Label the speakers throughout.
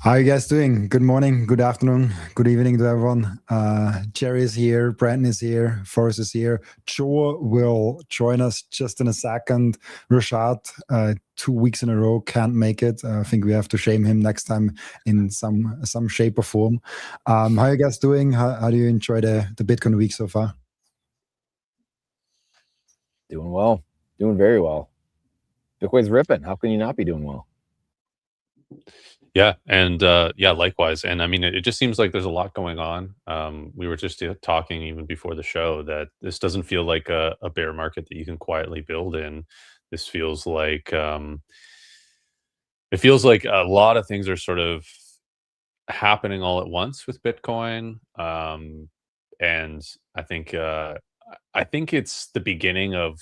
Speaker 1: How are you guys doing? Good morning, good afternoon, good evening to everyone. Jerry is here, Brandon is here, Forrest is here. Joe will join us just in a second. Rashad, 2 weeks in a row, can't make it. I think we have to shame him next time in some shape or form. How are you guys doing? How do you enjoy the Bitcoin week so far?
Speaker 2: Doing well. Doing very well. Bitcoin's ripping. How can you not be doing well?
Speaker 3: Yeah, and likewise. And I mean, it just seems like there's a lot going on. We were just talking even before the show that this doesn't feel like a bear market that you can quietly build in. This feels like it feels like a lot of things are sort of happening all at once with Bitcoin. And I think it's the beginning of,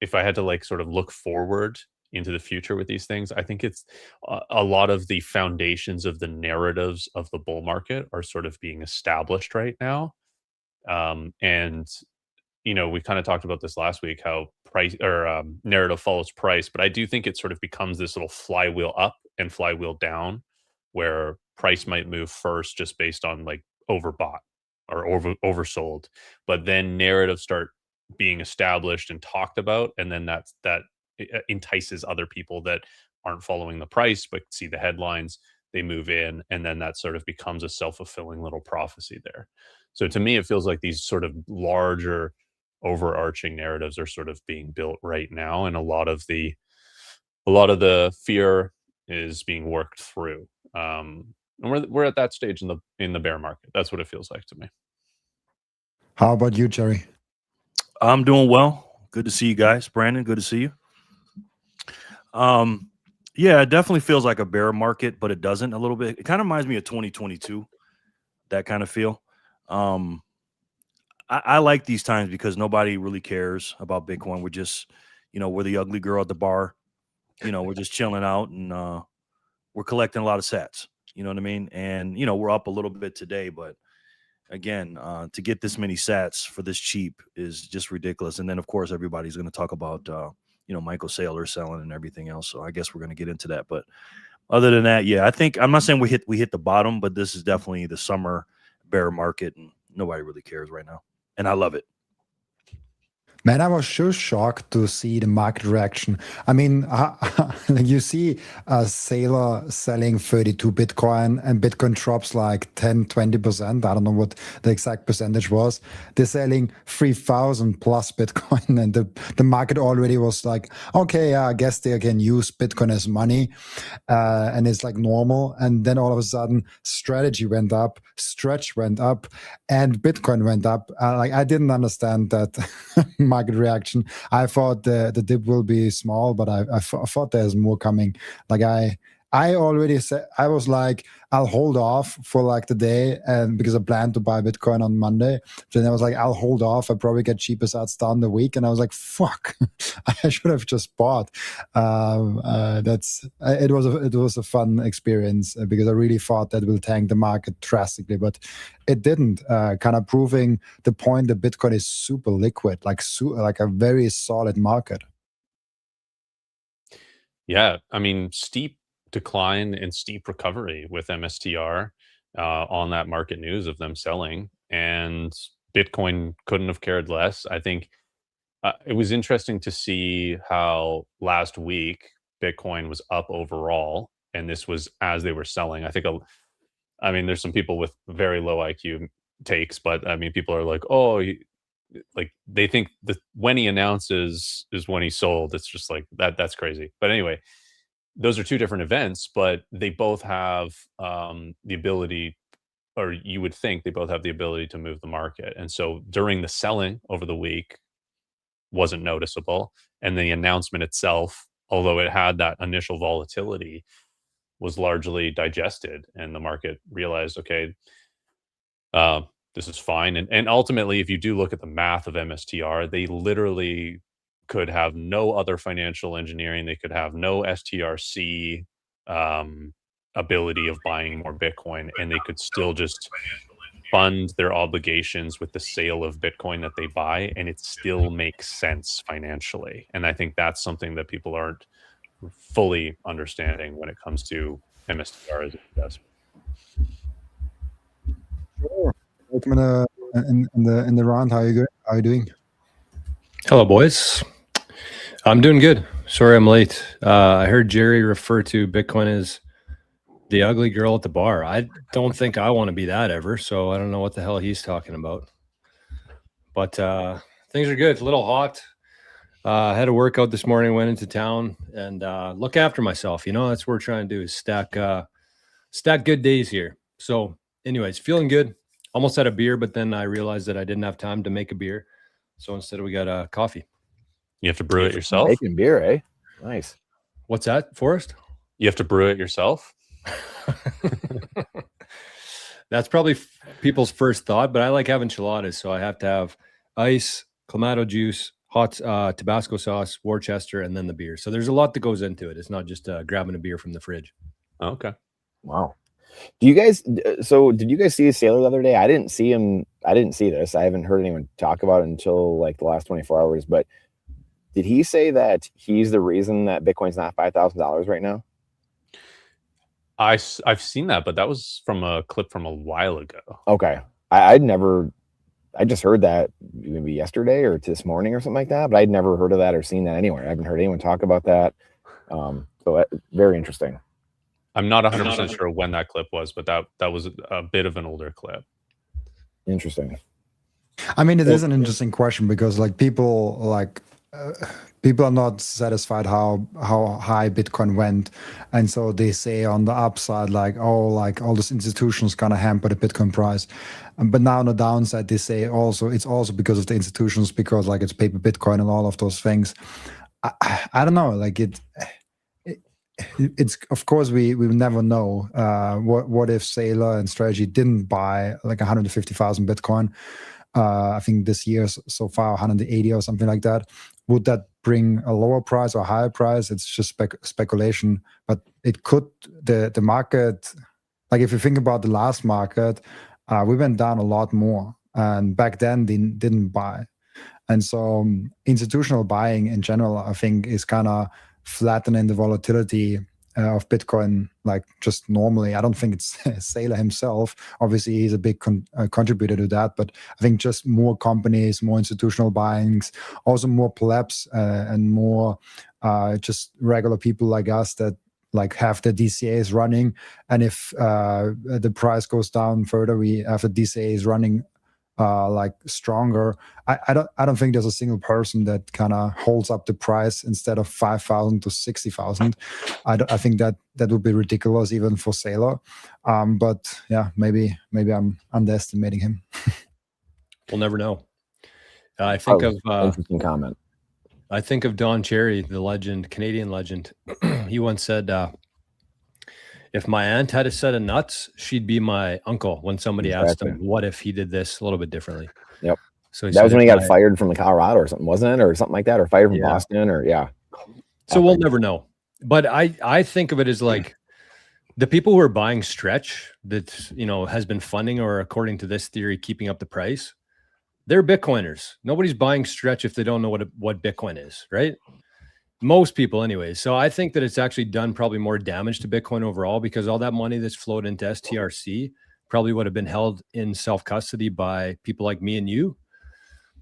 Speaker 3: if I had to like sort of look forward into the future with these things, I think it's a lot of the foundations of the narratives of the bull market are sort of being established right now. And we kind of talked about this last week, how price or narrative follows price, but I do think it sort of becomes this little flywheel up and flywheel down, where price might move first just based on like overbought or oversold, but then narratives start being established and talked about, and then that entices other people that aren't following the price but see the headlines, they move in, and then that sort of becomes a self-fulfilling little prophecy there. So to me, it feels like these sort of larger overarching narratives are sort of being built right now, and a lot of the fear is being worked through. And we're at that stage in the bear market. That's what it feels like to me.
Speaker 1: How about you, Jerry?
Speaker 4: I'm doing well. Good to see you guys. Brandon, good to see you. Yeah, it definitely feels like a bear market, but it doesn't a little bit. It kind of reminds me of 2022, that kind of feel. I like these times because nobody really cares about Bitcoin. We're just, we're the ugly girl at the bar. We're just chilling out and we're collecting a lot of sats. You know what I mean? And, we're up a little bit today, but again, to get this many sats for this cheap is just ridiculous. And then, of course, everybody's going to talk about, Michael Saylor selling and everything else. So I guess we're going to get into that. But other than that, yeah, I think I'm not saying we hit the bottom, but this is definitely the summer bear market, and nobody really cares right now. And I love it.
Speaker 1: Man, I was so shocked to see the market reaction. I mean, like you see a sailor selling 32 Bitcoin and Bitcoin drops like 10, 20%. I don't know what the exact percentage was. They're selling 3,000 plus Bitcoin, and the market already was like, okay, I guess they can use Bitcoin as money. And it's like normal. And then all of a sudden, strategy went up, stretch went up, and Bitcoin went up. Like I didn't understand that market reaction. I thought the dip will be small, but I thought there's more coming. Like I already said, I was like, I'll hold off for like the day, and because I planned to buy Bitcoin on Monday. Then I was like, I'll hold off. I probably get cheaper sats down the week, and I was like, fuck, I should have just bought. It was a fun experience because I really thought that will tank the market drastically, but it didn't. Kind of proving the point that Bitcoin is super liquid, like a very solid market.
Speaker 3: Yeah, I mean, steep decline and steep recovery with MSTR on that market news of them selling, and Bitcoin couldn't have cared less. I think it was interesting to see how last week Bitcoin was up overall, and this was as they were selling. I mean, there's some people with very low IQ takes, but I mean, people are like, oh, like they think that when he announces is when he sold. It's just like that's crazy. But anyway, those are two different events, but they both have the ability, or you would think they both have the ability to move the market. And so during the selling over the week wasn't noticeable, and the announcement itself, although it had that initial volatility, was largely digested, and the market realized, okay, this is fine. And ultimately, if you do look at the math of MSTR, they literally could have no other financial engineering. They could have no STRC ability of buying more Bitcoin, and they could still just fund their obligations with the sale of Bitcoin that they buy, and it still makes sense financially. And I think that's something that people aren't fully understanding when it comes to MSTR as an investment.
Speaker 1: Sure. Welcome in the round. How are you doing?
Speaker 5: Hello, boys. I'm doing good. Sorry I'm late. I heard Jerry refer to Bitcoin as the ugly girl at the bar. I don't think I want to be that ever, so I don't know what the hell he's talking about. But things are good. It's a little hot. I had a workout this morning, went into town, and look after myself. You know, that's what we're trying to do is stack good days here. So anyways, feeling good. Almost had a beer, but then I realized that I didn't have time to make a beer. So instead we got coffee.
Speaker 3: You have to brew it yourself?
Speaker 2: Making beer, eh? Nice.
Speaker 5: What's that, Forrest?
Speaker 3: You have to brew it yourself?
Speaker 5: That's probably people's first thought, but I like having enchiladas, so I have to have ice, clamato juice, hot Tabasco sauce, Worcester, and then the beer. So there's a lot that goes into it. It's not just grabbing a beer from the fridge.
Speaker 3: Okay.
Speaker 2: Wow. Do you guys? So did you guys see Sailor the other day? I didn't see him. I didn't see this. I haven't heard anyone talk about it until like the last 24 hours. But did he say that he's the reason that Bitcoin's not $5,000 right now?
Speaker 3: I've seen that, but that was from a clip from a while ago.
Speaker 2: Okay. I just heard that maybe yesterday or this morning or something like that, but I'd never heard of that or seen that anywhere. I haven't heard anyone talk about that. So very interesting.
Speaker 3: I'm not 100% sure when that clip was, but that was a bit of an older clip.
Speaker 2: Interesting.
Speaker 1: I mean, it is an interesting question because like people are not satisfied how high Bitcoin went, and so they say on the upside like, oh, like all these institutions gonna hamper the Bitcoin price, but now on the downside they say also it's also because of the institutions, because like it's paper Bitcoin and all of those things. I don't know, like it's of course we will never know. What if Sailor and Strategy didn't buy like 150,000 Bitcoin? I think this year so far 180 or something like that. Would that bring a lower price or higher price? It's just speculation, but it could. The market, like if you think about the last market, we went down a lot more, and back then they didn't buy, and so institutional buying in general, I think, is kind of flattening the volatility of Bitcoin, like just normally. I don't think it's Sailor himself. Obviously, he's a big contributor to that, but I think just more companies, more institutional buyings, also more plebs and more just regular people like us that like have the DCAs running. And if the price goes down further, we have the DCAs running like stronger. I don't think there's a single person that kind of holds up the price instead of 5,000 to 60,000. I think that would be ridiculous even for Sailor. But yeah, maybe I'm underestimating him.
Speaker 5: We'll never know. I think of
Speaker 2: interesting comment.
Speaker 5: I think of Don Cherry, the legend, Canadian legend. He once said, if my aunt had a set of nuts, she'd be my uncle. When somebody asked him, what if he did this a little bit differently?
Speaker 2: Yep.
Speaker 5: So
Speaker 2: that was when he got fired from the Colorado or something, wasn't it? Or something like that, or fired from Boston, or yeah.
Speaker 5: So we'll never know. But I think of it as like the people who are buying Stretch that, you know, has been funding, or according to this theory, keeping up the price, they're Bitcoiners. Nobody's buying Stretch if they don't know what Bitcoin is, right? Most people anyway. So I think that it's actually done probably more damage to Bitcoin overall, because all that money that's flowed into STRC probably would have been held in self-custody by people like me and you.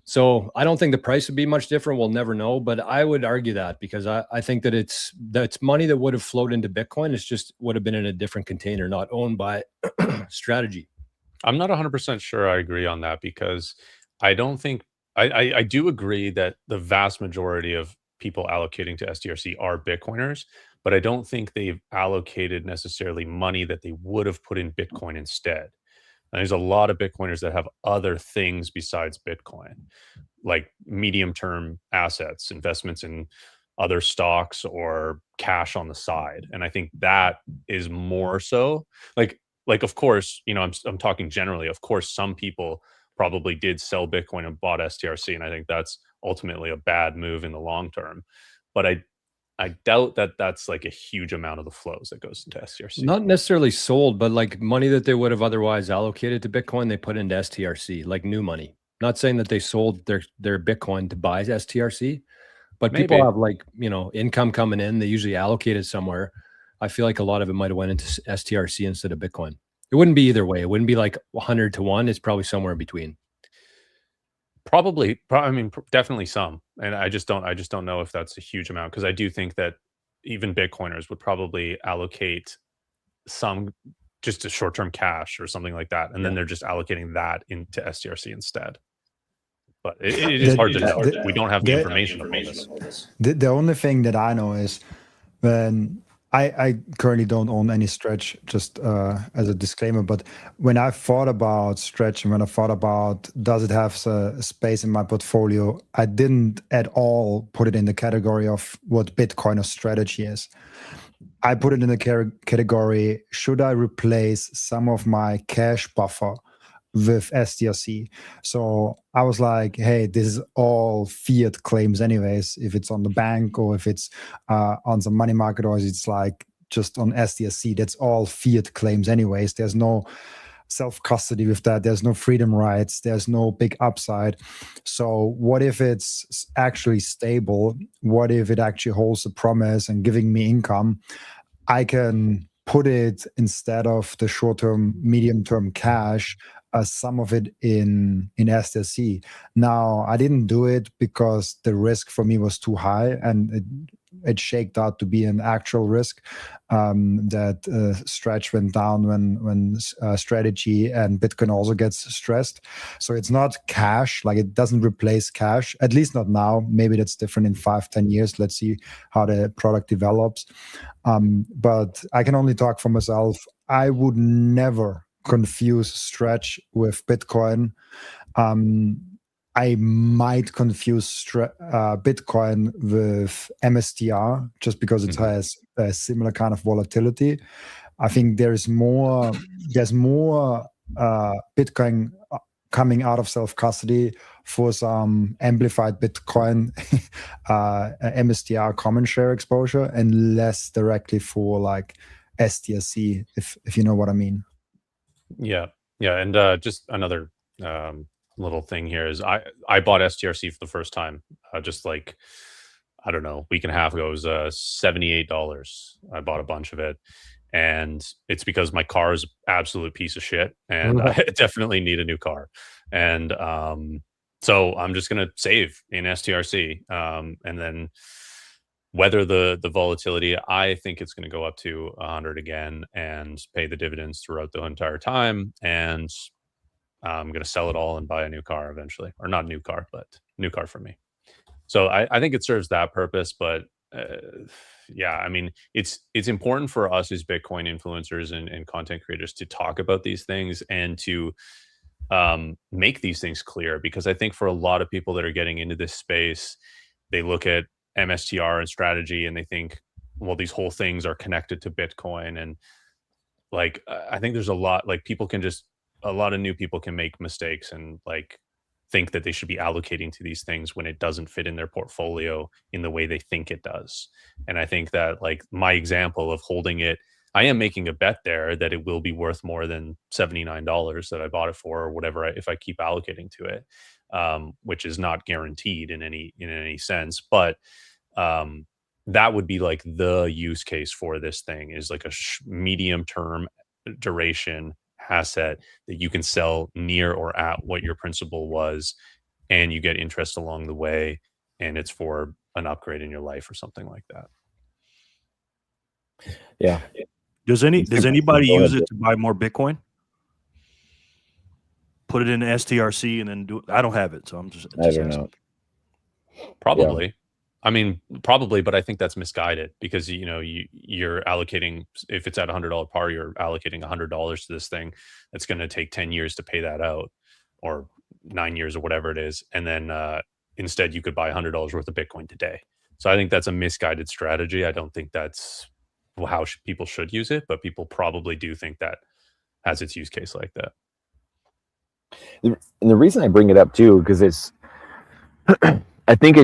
Speaker 5: So I don't think the price would be much different. We'll never know, but I would argue that, because I think that it's money that would have flowed into Bitcoin. It's just would have been in a different container, not owned by Strategy.
Speaker 3: I'm not 100% sure I agree on that, because I don't think I do agree that the vast majority of people allocating to STRC are Bitcoiners, but I don't think they've allocated necessarily money that they would have put in Bitcoin instead. And there's a lot of Bitcoiners that have other things besides Bitcoin, like medium-term assets, investments in other stocks or cash on the side. And I think that is more so like of course, you know, I'm talking generally. Of course, some people probably did sell Bitcoin and bought STRC, and I think that's ultimately a bad move in the long term. But I doubt that that's like a huge amount of the flows that goes into STRC.
Speaker 5: Not necessarily sold, but like money that they would have otherwise allocated to Bitcoin, they put into STRC, like new money. Not saying that they sold their Bitcoin to buy STRC, but maybe people have, like, you know, income coming in. They usually allocate it somewhere. I feel like a lot of it might have went into STRC instead of Bitcoin. It wouldn't be either way. It wouldn't be like 100 to 1. It's probably somewhere in between.
Speaker 3: Probably, I mean, definitely some, and I just don't know if that's a huge amount, because I do think that even Bitcoiners would probably allocate some just to short-term cash or something like that, and then they're just allocating that into STRC instead. But it is hard to know. We don't have the information on this.
Speaker 1: The only thing that I know is when I currently don't own any Stretch, just as a disclaimer, but when I thought about Stretch and when I thought about does it have a space in my portfolio, I didn't at all put it in the category of what Bitcoiner strategy is. I put it in the category, should I replace some of my cash buffer with STRC? So I was like, hey, this is all fiat claims anyways, if it's on the bank or if it's on some money market or it's like just on STRC, that's all fiat claims anyways. There's no self-custody with that. There's no freedom rights. There's no big upside. So what if it's actually stable? What if it actually holds a promise and giving me income? I can put it instead of the short-term, medium-term cash, some of it in STRC. Now, I didn't do it because the risk for me was too high, and it shaked out to be an actual risk that Stretch went down when strategy and Bitcoin also gets stressed. So it's not cash, like it doesn't replace cash, at least not now. Maybe that's different in 5-10 years. Let's see how the product develops. But I can only talk for myself. I would never confuse Stretch with Bitcoin. I might confuse Bitcoin with MSTR just because it has a similar kind of volatility. I think there's more Bitcoin coming out of self-custody for some amplified Bitcoin MSTR common share exposure and less directly for like STRC, if you know what I mean.
Speaker 3: Yeah, and just another little thing here is I bought STRC for the first time just like, I don't know, week and a half ago. It was $78. I bought a bunch of it, and it's because my car is an absolute piece of shit, and I definitely need a new car. And so I'm just gonna save in STRC, and then weather the volatility. I think it's going to go up to 100 again and pay the dividends throughout the entire time. And I'm going to sell it all and buy a new car eventually, or not a new car, but new car for me. So I think it serves that purpose. But yeah, I mean, it's important for us as Bitcoin influencers and content creators to talk about these things and to make these things clear, because I think for a lot of people that are getting into this space, they look at MSTR and strategy and they think, well, these whole things are connected to Bitcoin. And like, I think there's a lot, like a lot of new people can make mistakes and like think that they should be allocating to these things when it doesn't fit in their portfolio in the way they think it does. And I think that like my example of holding it, I am making a bet there that it will be worth more than $79 that I bought it for, or whatever, if I keep allocating to it, which is not guaranteed in any sense. But that would be like the use case for this thing, is like a medium term duration asset that you can sell near or at what your principal was, and you get interest along the way, and it's for an upgrade in your life or something like that.
Speaker 2: Yeah.
Speaker 4: Does anybody use it to buy more Bitcoin? Put it in STRC and then do it? I don't have it, so I'm just
Speaker 2: I don't know.
Speaker 3: Probably. Yeah. I mean, probably, but I think that's misguided, because you're allocating, if it's at $100 par, you're allocating $100 to this thing that's going to take 10 years to pay that out, or 9 years or whatever it is, and then instead you could buy $100 worth of Bitcoin today. So I think that's a misguided strategy. I don't think that's how people should use it, but people probably do think that has its use case like that.
Speaker 2: And the reason I bring it up too, because it's, I think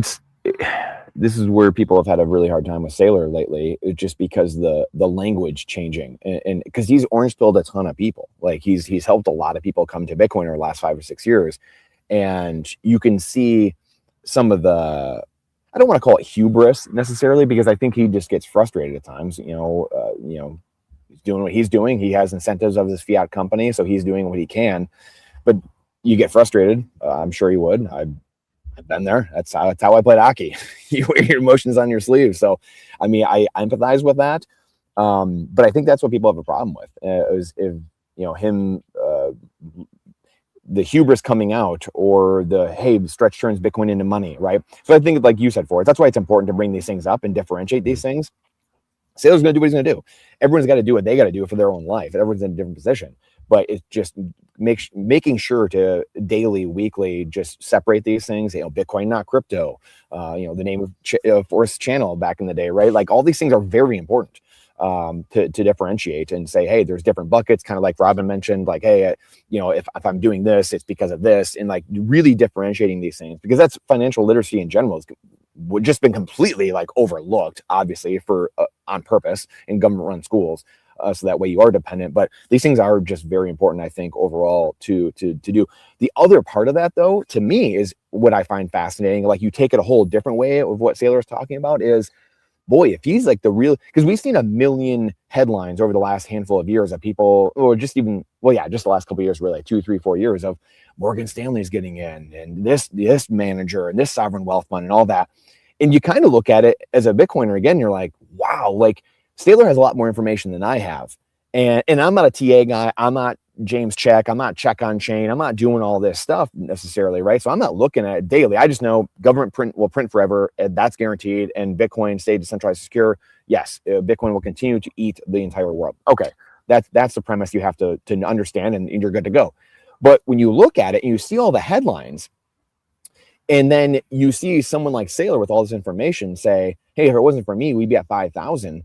Speaker 2: this is where people have had a really hard time with Saylor lately, just because the language changing, and because he's orange pilled a ton of people. Like he's helped a lot of people come to Bitcoin over the last 5 or 6 years, and you can see some of the, I don't want to call it hubris necessarily, because I think he just gets frustrated at times. He's doing what he's doing. He has incentives of his fiat company, so he's doing what he can. But you get frustrated. I'm sure you would. I've been there. That's how I played hockey. You wear your emotions on your sleeve. So, I mean, I empathize with that. But I think that's what people have a problem with. Is if him, the hubris coming out, or the hey, Stretch turns Bitcoin into money, right? So I think, like you said, Forrest, that's why it's important to bring these things up and differentiate these things. Sailor's going to do what he's going to do. Everyone's got to do what they got to do for their own life. Everyone's in a different position, but it's just making sure to daily, weekly, just separate these things. Bitcoin, not crypto. The name of Forrest's channel back in the day, right? Like all these things are very important to differentiate and say, hey, there's different buckets, kind of like Robin mentioned, like, hey, if I'm doing this, it's because of this, and like really differentiating these things, because that's financial literacy in general is just been completely like overlooked, obviously, for on purpose in government-run schools, so that way you are dependent. But these things are just very important, I think, overall to do. The other part of that, though, to me, is what I find fascinating. Like you take it a whole different way of what Sailor is talking about is, boy, if he's like the real, because we've seen a million headlines over the last handful of years of people, or just the last couple of years, really, 2, 3, 4 years of Morgan Stanley's getting in, and this manager and this sovereign wealth fund and all that. And you kind of look at it as a Bitcoiner again, you're like, wow, like Sailor has a lot more information than I have. And I'm not a TA guy. I'm not James Check. I'm not Check on Chain. I'm not doing all this stuff necessarily, right? So I'm not looking at it daily. I just know government will print forever, and that's guaranteed. And Bitcoin stay decentralized, secure. Yes, Bitcoin will continue to eat the entire world. Okay, that's the premise you have to understand, and you're good to go. But when you look at it and you see all the headlines, and then you see someone like Sailor with all this information say, hey, if it wasn't for me, we'd be at 5,000.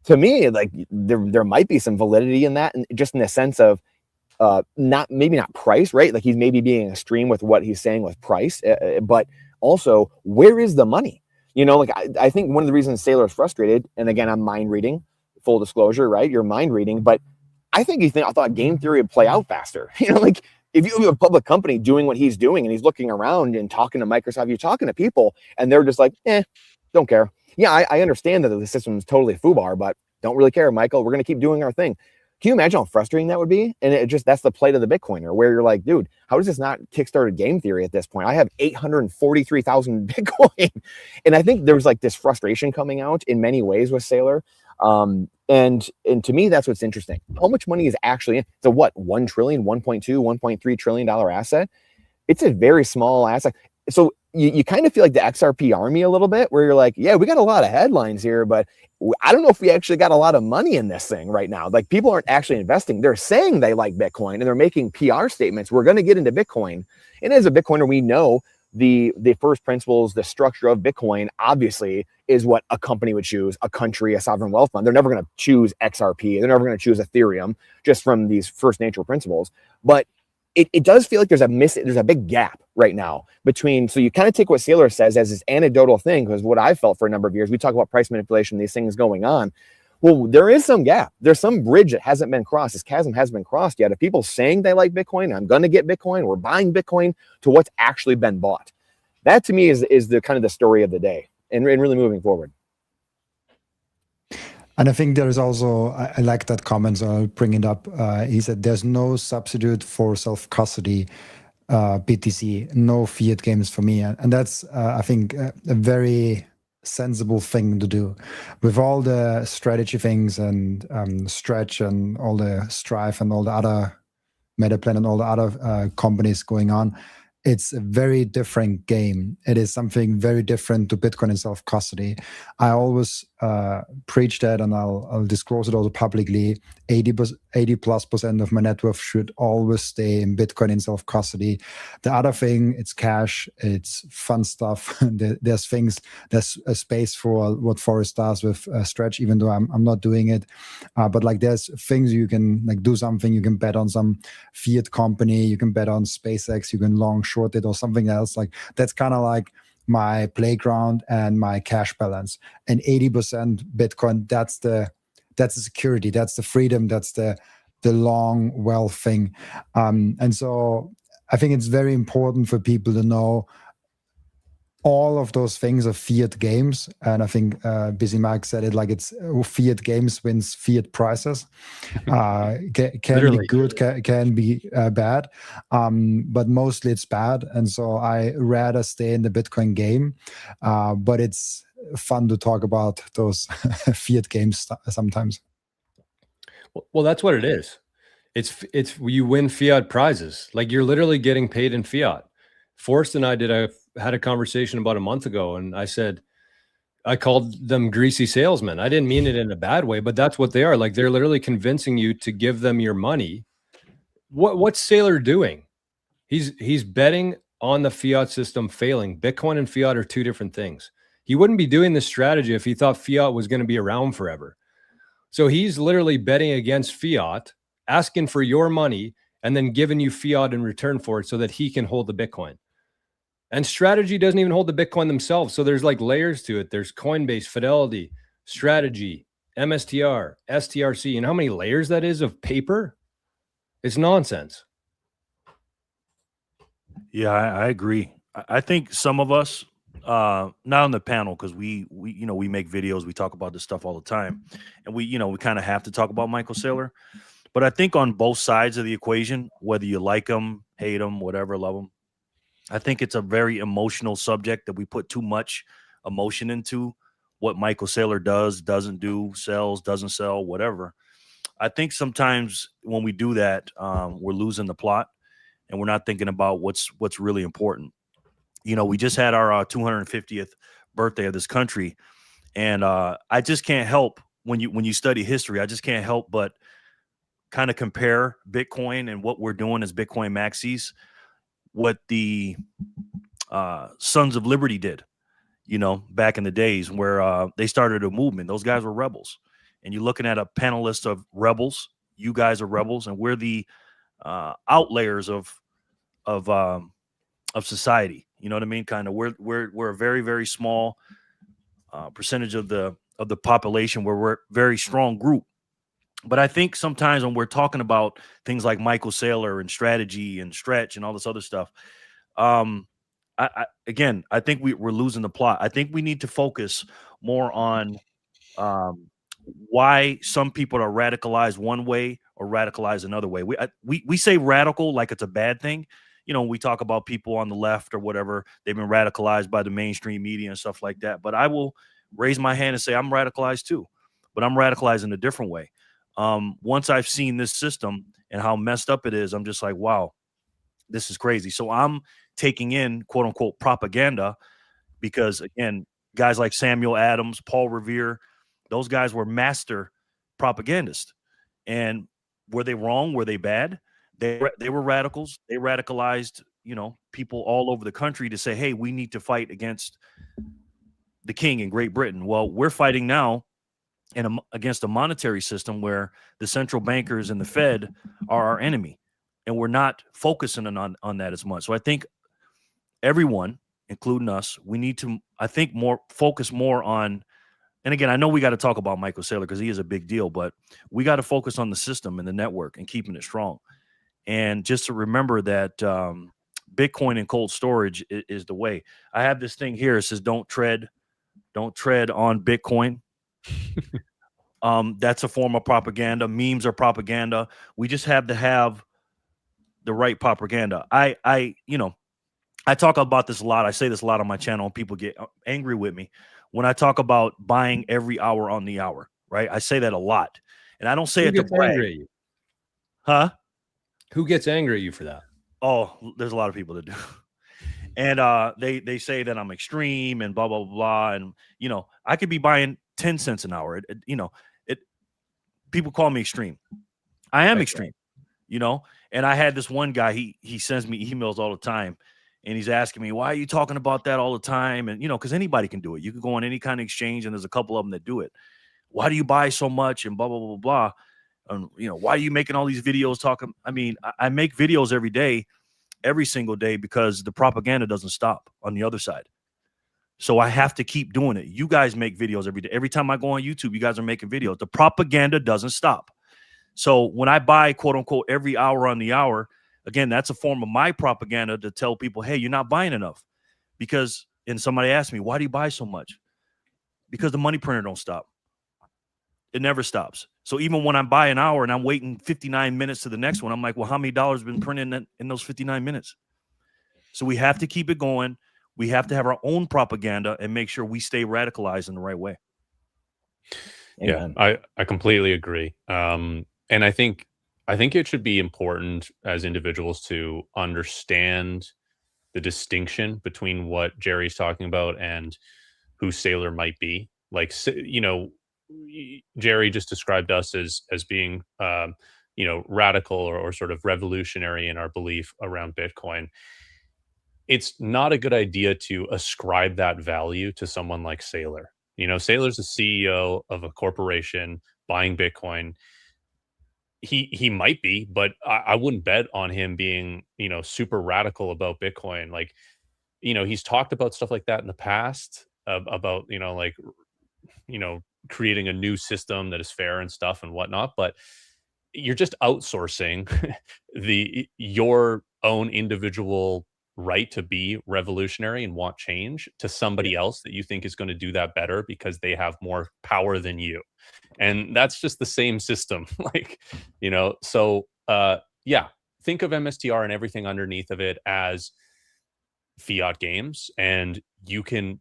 Speaker 2: To me, like there might be some validity in that, and just in the sense of not price, right? Like he's maybe being extreme with what he's saying with price, but also where is the money? Like I think one of the reasons Sailor is frustrated, and again, I'm mind reading, full disclosure, right? You're mind reading, but I thought game theory would play out faster. Like if you have a public company doing what he's doing, and he's looking around and talking to Microsoft, you're talking to people, and they're just like, don't care. Yeah, I understand that the system is totally FUBAR, but don't really care, Michael. We're going to keep doing our thing. Can you imagine how frustrating that would be? And that's the plight of the Bitcoiner, where you're like, dude, how does this not kickstarted game theory at this point? I have 843,000 Bitcoin. And I think there's like this frustration coming out in many ways with Sailor. And to me, that's what's interesting. How much money is actually in? So what, 1 trillion, 1.2, $1.3 trillion asset? It's a very small asset. So you kind of feel like the XRP army a little bit, where you're like, yeah, we got a lot of headlines here, but I don't know if we actually got a lot of money in this thing right now. Like people aren't actually investing. They're saying they like Bitcoin, and they're making PR statements. We're going to get into Bitcoin. And as a Bitcoiner, we know the first principles, the structure of Bitcoin, obviously, is what a company would choose, a country, a sovereign wealth fund. They're never going to choose XRP. They're never going to choose Ethereum, just from these first nature principles. But it does feel like there's a big gap right now between, so you kind of take what Sailor says as this anecdotal thing, because what I've felt for a number of years, we talk about price manipulation, these things going on. Well, there is some gap. There's some bridge that hasn't been crossed. This chasm hasn't been crossed yet. Of people saying they like Bitcoin, I'm going to get Bitcoin, we're buying Bitcoin, to what's actually been bought. That to me is the kind of the story of the day, and really moving forward.
Speaker 1: And I think there is also, I like that comment, so I'll bring it up. He said there's no substitute for self-custody BTC, no fiat games for me. And that's, I think, a very sensible thing to do. With all the strategy things and Stretch and all the Strive and all the other Metaplan and all the other companies going on, it's a very different game. It is something very different to Bitcoin and self-custody. I always preach that, and I'll disclose it also publicly. 80+% of my net worth should always stay in Bitcoin and self-custody. The other thing, it's cash, it's fun stuff. There's a space for what Forrest does with Stretch, even though I'm not doing it. But like there's things you can like do something, you can bet on some fiat company, you can bet on SpaceX, you can long short it or something else. Like that's kind of like my playground and my cash balance. And 80% Bitcoin, that's the security, that's the freedom, that's the long wealth thing. And so I think it's very important for people to know all of those things are fiat games, and I think Busy Mike said it like it's fiat games wins fiat prices. Can be good, can be bad, but mostly it's bad. And so I rather stay in the Bitcoin game, but it's fun to talk about those fiat games sometimes.
Speaker 5: Well, that's what it is. It's you win fiat prizes. Like you're literally getting paid in fiat. Forrest and I had a conversation about a month ago, and I called them greasy salesmen. I didn't mean it in a bad way, but that's what they are. Like they're literally convincing you to give them your money. What's Saylor doing? He's betting on the fiat system failing. Bitcoin and fiat are two different things. He wouldn't be doing this strategy if he thought fiat was going to be around forever. So he's literally betting against fiat, asking for your money, and then giving you fiat in return for it so that he can hold the Bitcoin. And Strategy doesn't even hold the Bitcoin themselves. So there's like layers to it. There's Coinbase, Fidelity, Strategy, MSTR, STRC. And how many layers that is of paper? It's nonsense.
Speaker 4: Yeah, I agree. I think some of us, not on the panel, because we make videos, we talk about this stuff all the time, and we kind of have to talk about Michael Saylor. But I think on both sides of the equation, whether you like him, hate him, whatever, love him, I think it's a very emotional subject that we put too much emotion into what Michael Saylor does, doesn't do, sells, doesn't sell, whatever. I think sometimes when we do that, we're losing the plot and we're not thinking about what's really important. We just had our 250th birthday of this country, and I just can't help when you study history, I just can't help but kind of compare Bitcoin and what we're doing as Bitcoin maxis, what the Sons of Liberty did, back in the days where they started a movement. Those guys were rebels. And you're looking at a panelist of rebels. You guys are rebels, and we're the outlayers of society. You know what I mean? Kind of we're a very, very small percentage of the population where we're a very strong group. But I think sometimes when we're talking about things like Michael Saylor and Strategy and Stretch and all this other stuff, I think we're losing the plot. I think we need to focus more on why some people are radicalized one way or radicalized another way. We say radical like it's a bad thing. We talk about people on the left or whatever, they've been radicalized by the mainstream media and stuff like that. But I will raise my hand and say I'm radicalized too, but I'm radicalized in a different way. Once I've seen this system and how messed up it is, I'm just like, wow, this is crazy. So I'm taking in quote unquote propaganda because, again, guys like Samuel Adams, Paul Revere, those guys were master propagandists. And were they wrong? Were they bad? They were radicals. They radicalized, people all over the country to say, hey, we need to fight against the king in Great Britain. Well, we're fighting now against a monetary system where the central bankers and the Fed are our enemy, and we're not focusing on that as much. So I think everyone, including us, we need to, focus more on, and again, I know we got to talk about Michael Saylor because he is a big deal, but we got to focus on the system and the network and keeping it strong. And just to remember that Bitcoin and cold storage is the way. I have this thing here. It says, don't tread on Bitcoin. That's a form of propaganda. Memes are propaganda. We just have to have the right propaganda. I talk about this a lot. I say this a lot on my channel, and people get angry with me when I talk about buying every hour on the hour, right? I say that a lot, and I don't say it to brag.
Speaker 5: Angry at you?
Speaker 4: Huh?
Speaker 5: Who gets angry at you for that?
Speaker 4: Oh, there's a lot of people that do. And they say that I'm extreme and blah, blah, blah, blah. And, I could be buying 10 cents an hour. People call me extreme. I am extreme, and I had this one guy, he sends me emails all the time, and he's asking me, why are you talking about that all the time? And, because anybody can do it. You can go on any kind of exchange, and there's a couple of them that do it. Why do you buy so much? And blah, blah, blah, blah. And, why are you making all these videos talking? I mean, I make videos every single day because the propaganda doesn't stop on the other side. So I have to keep doing it. You guys make videos every day. Every time I go on YouTube, you guys are making videos. The propaganda doesn't stop. So when I buy, quote unquote, every hour on the hour, again, that's a form of my propaganda to tell people, hey, you're not buying enough, because And somebody asked me, why do you buy so much? Because the money printer don't stop. It never stops. So even when I buy an hour and I'm waiting 59 minutes to the next one, I'm like, well, how many dollars have been printed in those 59 minutes? So we have to keep it going. We have to have our own propaganda and make sure we stay radicalized in the right way.
Speaker 2: Amen.
Speaker 3: Yeah, I completely agree. And I think it should be important as individuals to understand the distinction between what Jerry's talking about and who Saylor might be. Like, Jerry just described us as being, radical or sort of revolutionary in our belief around Bitcoin. It's not a good idea to ascribe that value to someone like Saylor. Saylor's the CEO of a corporation buying Bitcoin. He might be, but I wouldn't bet on him being, super radical about Bitcoin. Like, he's talked about stuff like that in the past about, creating a new system that is fair and stuff and whatnot. But you're just outsourcing your own individual right to be revolutionary and want change to somebody else that you think is going to do that better because they have more power than you. And that's just the same system. So think of MSTR and everything underneath of it as fiat games, and you can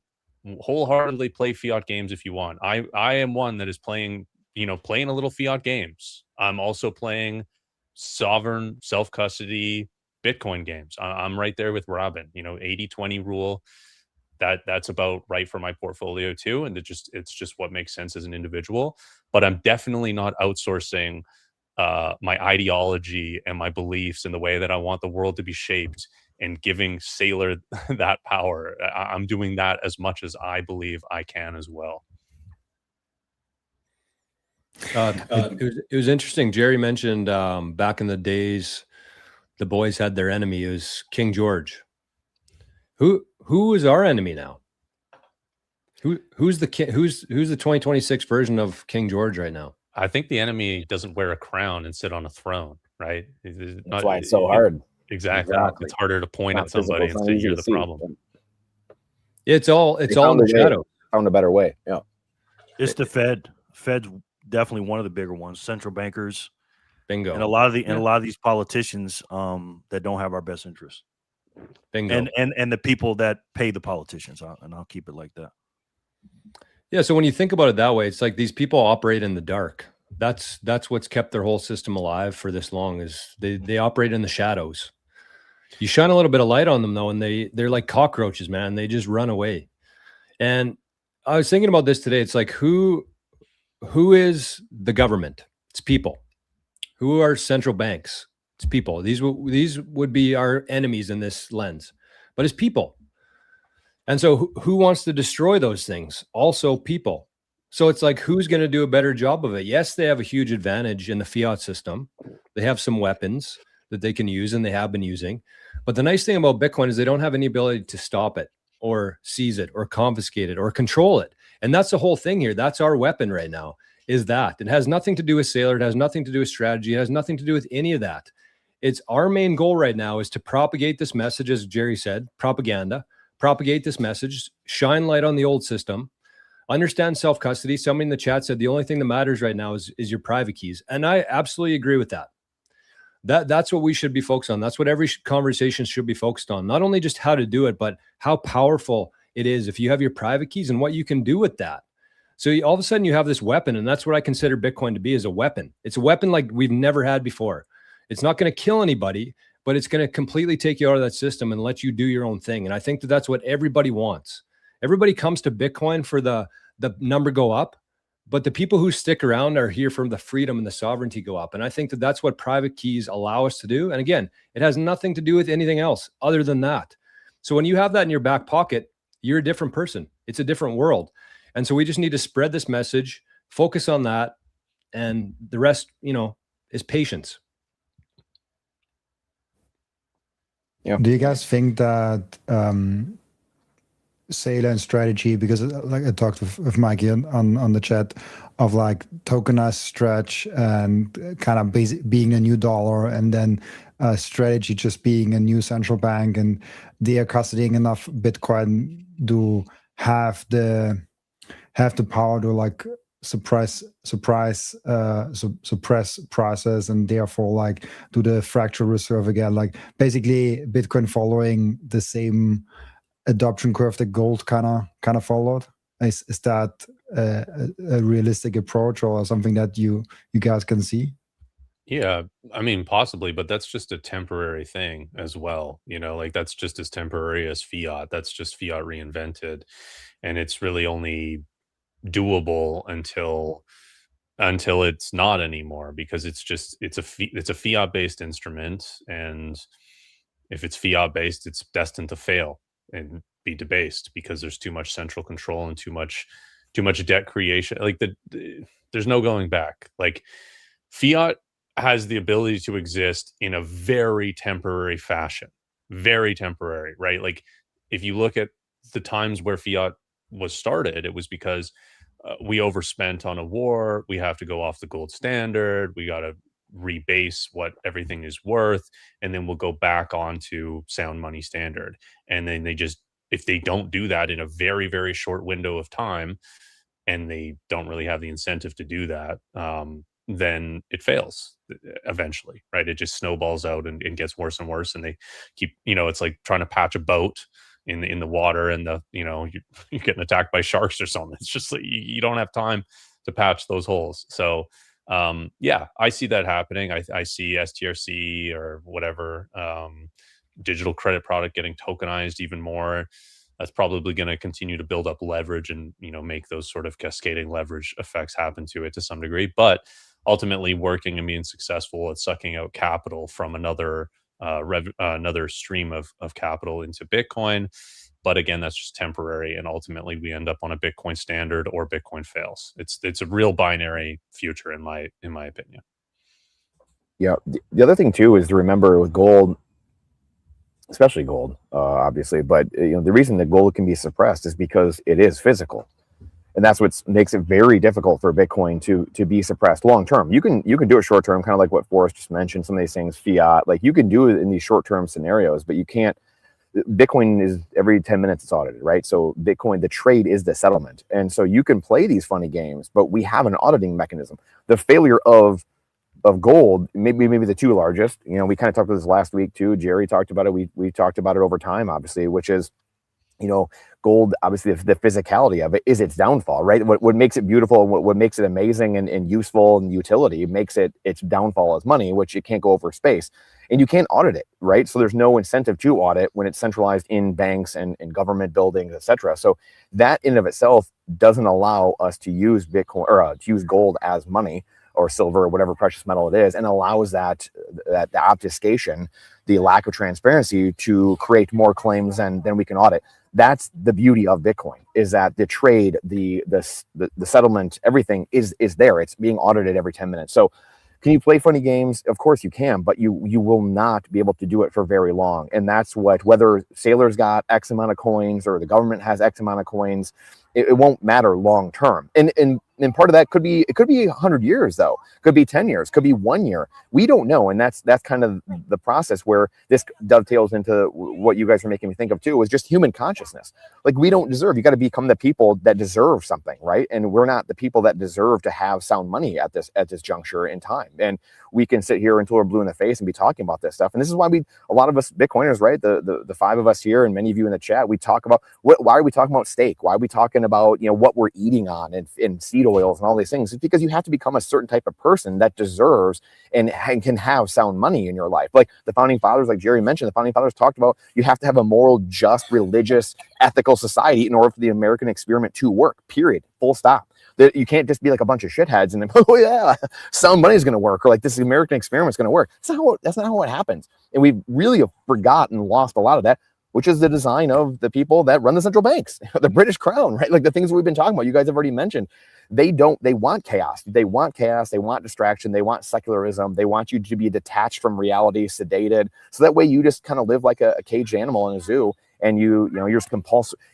Speaker 3: wholeheartedly play fiat games if you want. I am one that is playing a little fiat games. I'm also playing sovereign self-custody Bitcoin games. I'm right there with Robin. 80-20 rule. That's about right for my portfolio too, and it's just what makes sense as an individual. But I'm definitely not outsourcing my ideology and my beliefs and the way that I want the world to be shaped and giving Saylor that power. I'm doing that as much as I believe I can as well.
Speaker 5: It was interesting. Jerry mentioned back in the days, the boys had their enemy. It was King George. Who is our enemy now? Who's the 2026 version of King George right now?
Speaker 3: I think the enemy doesn't wear a crown and sit on a throne, right?
Speaker 2: That's why it's so hard.
Speaker 3: Exactly. It's harder to point at somebody and say you're the problem.
Speaker 5: It's all in the shadow.
Speaker 2: Found a better way. Yeah.
Speaker 4: It's the Fed. Fed's definitely one of the bigger ones. Central bankers.
Speaker 5: Bingo.
Speaker 4: And a lot of these politicians that don't have our best interests.
Speaker 5: Bingo.
Speaker 4: And the people that pay the politicians, and I'll keep it like that.
Speaker 5: Yeah. So when you think about it that way, it's like these people operate in the dark. That's what's kept their whole system alive for this long, is they operate in the shadows. You shine a little bit of light on them though, and they're like cockroaches, man. They just run away. And I was thinking about this today. It's like, who is the government? It's people. Who are central banks? It's people. These would be our enemies in this lens, but it's people. And so who wants to destroy those things? Also people. So it's like, who's going to do a better job of it? Yes, they have a huge advantage in the fiat system. They have some weapons that they can use, and they have been using. But the nice thing about Bitcoin is they don't have any ability to stop it or seize it or confiscate it or control it. And that's the whole thing here. That's our weapon right now, is that. It has nothing to do with Saylor. It has nothing to do with strategy. It has nothing to do with any of that. It's our main goal right now is to propagate this message, as Jerry said, propaganda, propagate this message, shine light on the old system, understand self-custody. Somebody in the chat said the only thing that matters right now is your private keys. And I absolutely agree with that. That's what we should be focused on. That's what every conversation should be focused on. Not only just how to do it, but how powerful it is if you have your private keys and what you can do with that. So all of a sudden you have this weapon, and that's what I consider Bitcoin to be, is a weapon. It's a weapon like we've never had before. It's not going to kill anybody, but it's going to completely take you out of that system and let you do your own thing. And I think that that's what everybody wants. Everybody comes to Bitcoin for the number go up, but the people who stick around are here from the freedom and the sovereignty go up. And I think that that's what private keys allow us to do. And again, it has nothing to do with anything else other than that. So when you have that in your back pocket, you're a different person. It's a different world. And so we just need to spread this message, focus on that, and the rest, is patience.
Speaker 1: Yeah. Do you guys think that Saylor and strategy, because like I talked with Mikey on the chat, of like tokenized stretch and kind of being a new dollar, and then strategy just being a new central bank, and they are custodying enough Bitcoin to have the power to like suppress prices, and therefore like do the fractional reserve again, like basically Bitcoin following the same adoption curve that gold kind of followed. Is that a realistic approach, or something that you guys can see?
Speaker 3: Yeah, I mean, possibly, but that's just a temporary thing as well. Like that's just as temporary as fiat. That's just fiat reinvented, and it's really only doable until it's not anymore, because it's a fiat based instrument, and if it's fiat based, it's destined to fail and be debased, because there's too much central control and too much debt creation. Like there's no going back. Like fiat has the ability to exist in a very temporary fashion, very temporary, right? Like if you look at the times where fiat was started, it was because we overspent on a war. We have to go off the gold standard. We got to rebase what everything is worth, and then we'll go back onto sound money standard. And then if they don't do that in a very, very short window of time, and they don't really have the incentive to do that, then it fails eventually, right? It just snowballs out and gets worse and worse. And they keep, it's like trying to patch a boat in the water, and you're getting attacked by sharks or something. It's just like you don't have time to patch those holes. So yeah, I see that happening. I see STRC or whatever digital credit product getting tokenized even more. That's probably going to continue to build up leverage and make those sort of cascading leverage effects happen to it to some degree. But ultimately, working and being successful at sucking out capital from another stream of capital into Bitcoin. But again, that's just temporary, and ultimately we end up on a Bitcoin standard or Bitcoin fails. It's a real binary future in my opinion.
Speaker 2: Yeah. The other thing too is to remember with gold, especially gold, obviously, but the reason that gold can be suppressed is because it is physical, and that's what makes it very difficult for Bitcoin to be suppressed long term. You can do it short term, kind of like what Forrest just mentioned. Some of these things, fiat, like you can do it in these short term scenarios, but you can't. Bitcoin is every 10 minutes it's audited, right? So Bitcoin, the trade is the settlement, and so you can play these funny games, but we have an auditing mechanism. The failure of gold, maybe the two largest, we kind of talked about this last week too. Jerry talked about it. We talked about it over time, obviously, which is, gold, obviously the physicality of it is its downfall, right? What makes it beautiful, what makes it amazing and useful and utility makes it its downfall as money, which it can't go over space, and you can't audit it, right? So there's no incentive to audit when it's centralized in banks and government buildings, etc. So that in and of itself doesn't allow us to use Bitcoin or to use gold as money or silver or whatever precious metal it is, and allows that the obfuscation, the lack of transparency to create more claims than we can audit. That's the beauty of Bitcoin, is that the trade, the settlement, everything is there. It's being audited every 10 minutes. So can you play funny games? Of course you can, but you will not be able to do it for very long. And that's whether Sailor's got X amount of coins or the government has X amount of coins, it won't matter long term. And part of that could be 100 years, though. Could be 10 years, could be 1 year. We don't know. And that's kind of the process where this dovetails into what you guys are making me think of too, is just human consciousness. Like, we don't deserve, you got to become the people that deserve something, right? And we're not the people that deserve to have sound money at this juncture in time. And we can sit here until we're blue in the face and be talking about this stuff. And this is why a lot of us Bitcoiners, right? The five of us here and many of you in the chat, we talk about why are we talking about steak? Why are we talking about, what we're eating on and seed oils and all these things? It's because you have to become a certain type of person that deserves and can have sound money in your life. Like the founding fathers, like Jerry mentioned, the founding fathers talked about, you have to have a moral, just, religious, ethical society in order for the American experiment to work, period, full stop. You can't just be like a bunch of shitheads and then, oh yeah, sound money is going to work, or like this American experiment is going to work. That's not how it happens. And we've really forgotten, lost a lot of that, which is the design of the people that run the central banks, the British Crown, right? Like the things we've been talking about, you guys have already mentioned. They want chaos. They want chaos. They want distraction. They want secularism. They want you to be detached from reality, sedated. So that way you just kind of live like a caged animal in a zoo. and you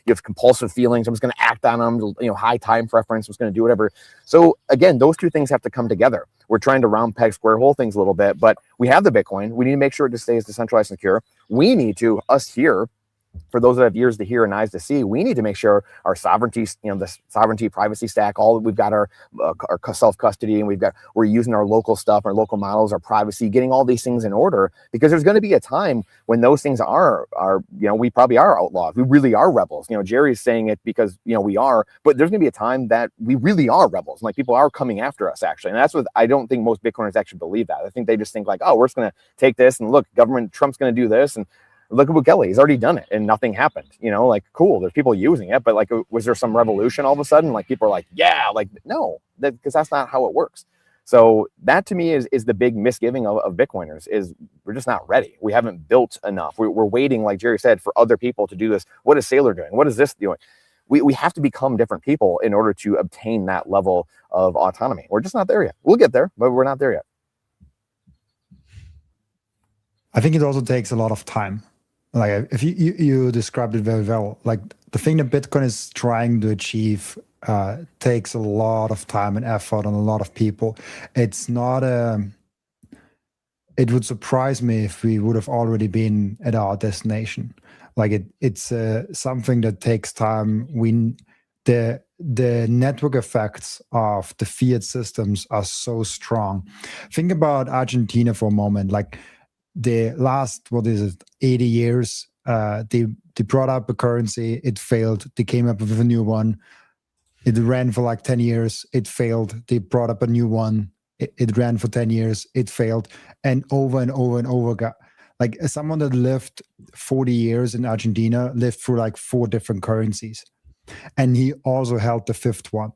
Speaker 2: have compulsive feelings. I'm just going to act on them, high time preference. I'm just going to do whatever. So again, those two things have to come together. We're trying to round peg square hole things a little bit, but we have the Bitcoin. We need to make sure it stays decentralized and secure. We need to, us here, for those that have ears to hear and eyes to see, we need to make sure our sovereignty, the sovereignty privacy stack, we've got our self-custody, and we're using our local stuff, our local models, our privacy, getting all these things in order, because there's going to be a time when those things are we probably are outlaws. We really are rebels. Jerry's saying it because we are, but there's going to be a time that we really are rebels. Like, people are coming after us, actually. And that's what I don't think most Bitcoiners actually believe that. I think they just think like, oh, we're just going to take this, and look, Trump's going to do this, and look at Bukele, he's already done it and nothing happened. Cool, there's people using it, but like, was there some revolution all of a sudden? Like, people are like, yeah, like, no, because that's not how it works. So that, to me, is the big misgiving of Bitcoiners, is we're just not ready. We haven't built enough. We're waiting, like Jerry said, for other people to do this. What is Saylor doing? What is this doing? We have to become different people in order to obtain that level of autonomy. We're just not there yet. We'll get there, but we're not there yet.
Speaker 1: I think it also takes a lot of time. Like, if you described it very well, like, the thing that Bitcoin is trying to achieve takes a lot of time and effort on a lot of people. It's not it would surprise me if we would have already been at our destination. Like, it's something that takes time. The network effects of the fiat systems are so strong. Think about Argentina for a moment. Like, the last, 80 years, they brought up a currency, it failed. They came up with a new one. It ran for like 10 years, it failed. They brought up a new one, it ran for 10 years, it failed. And over and over and over. Like, someone that lived 40 years in Argentina lived through like 4 different currencies. And he also held the 5th one.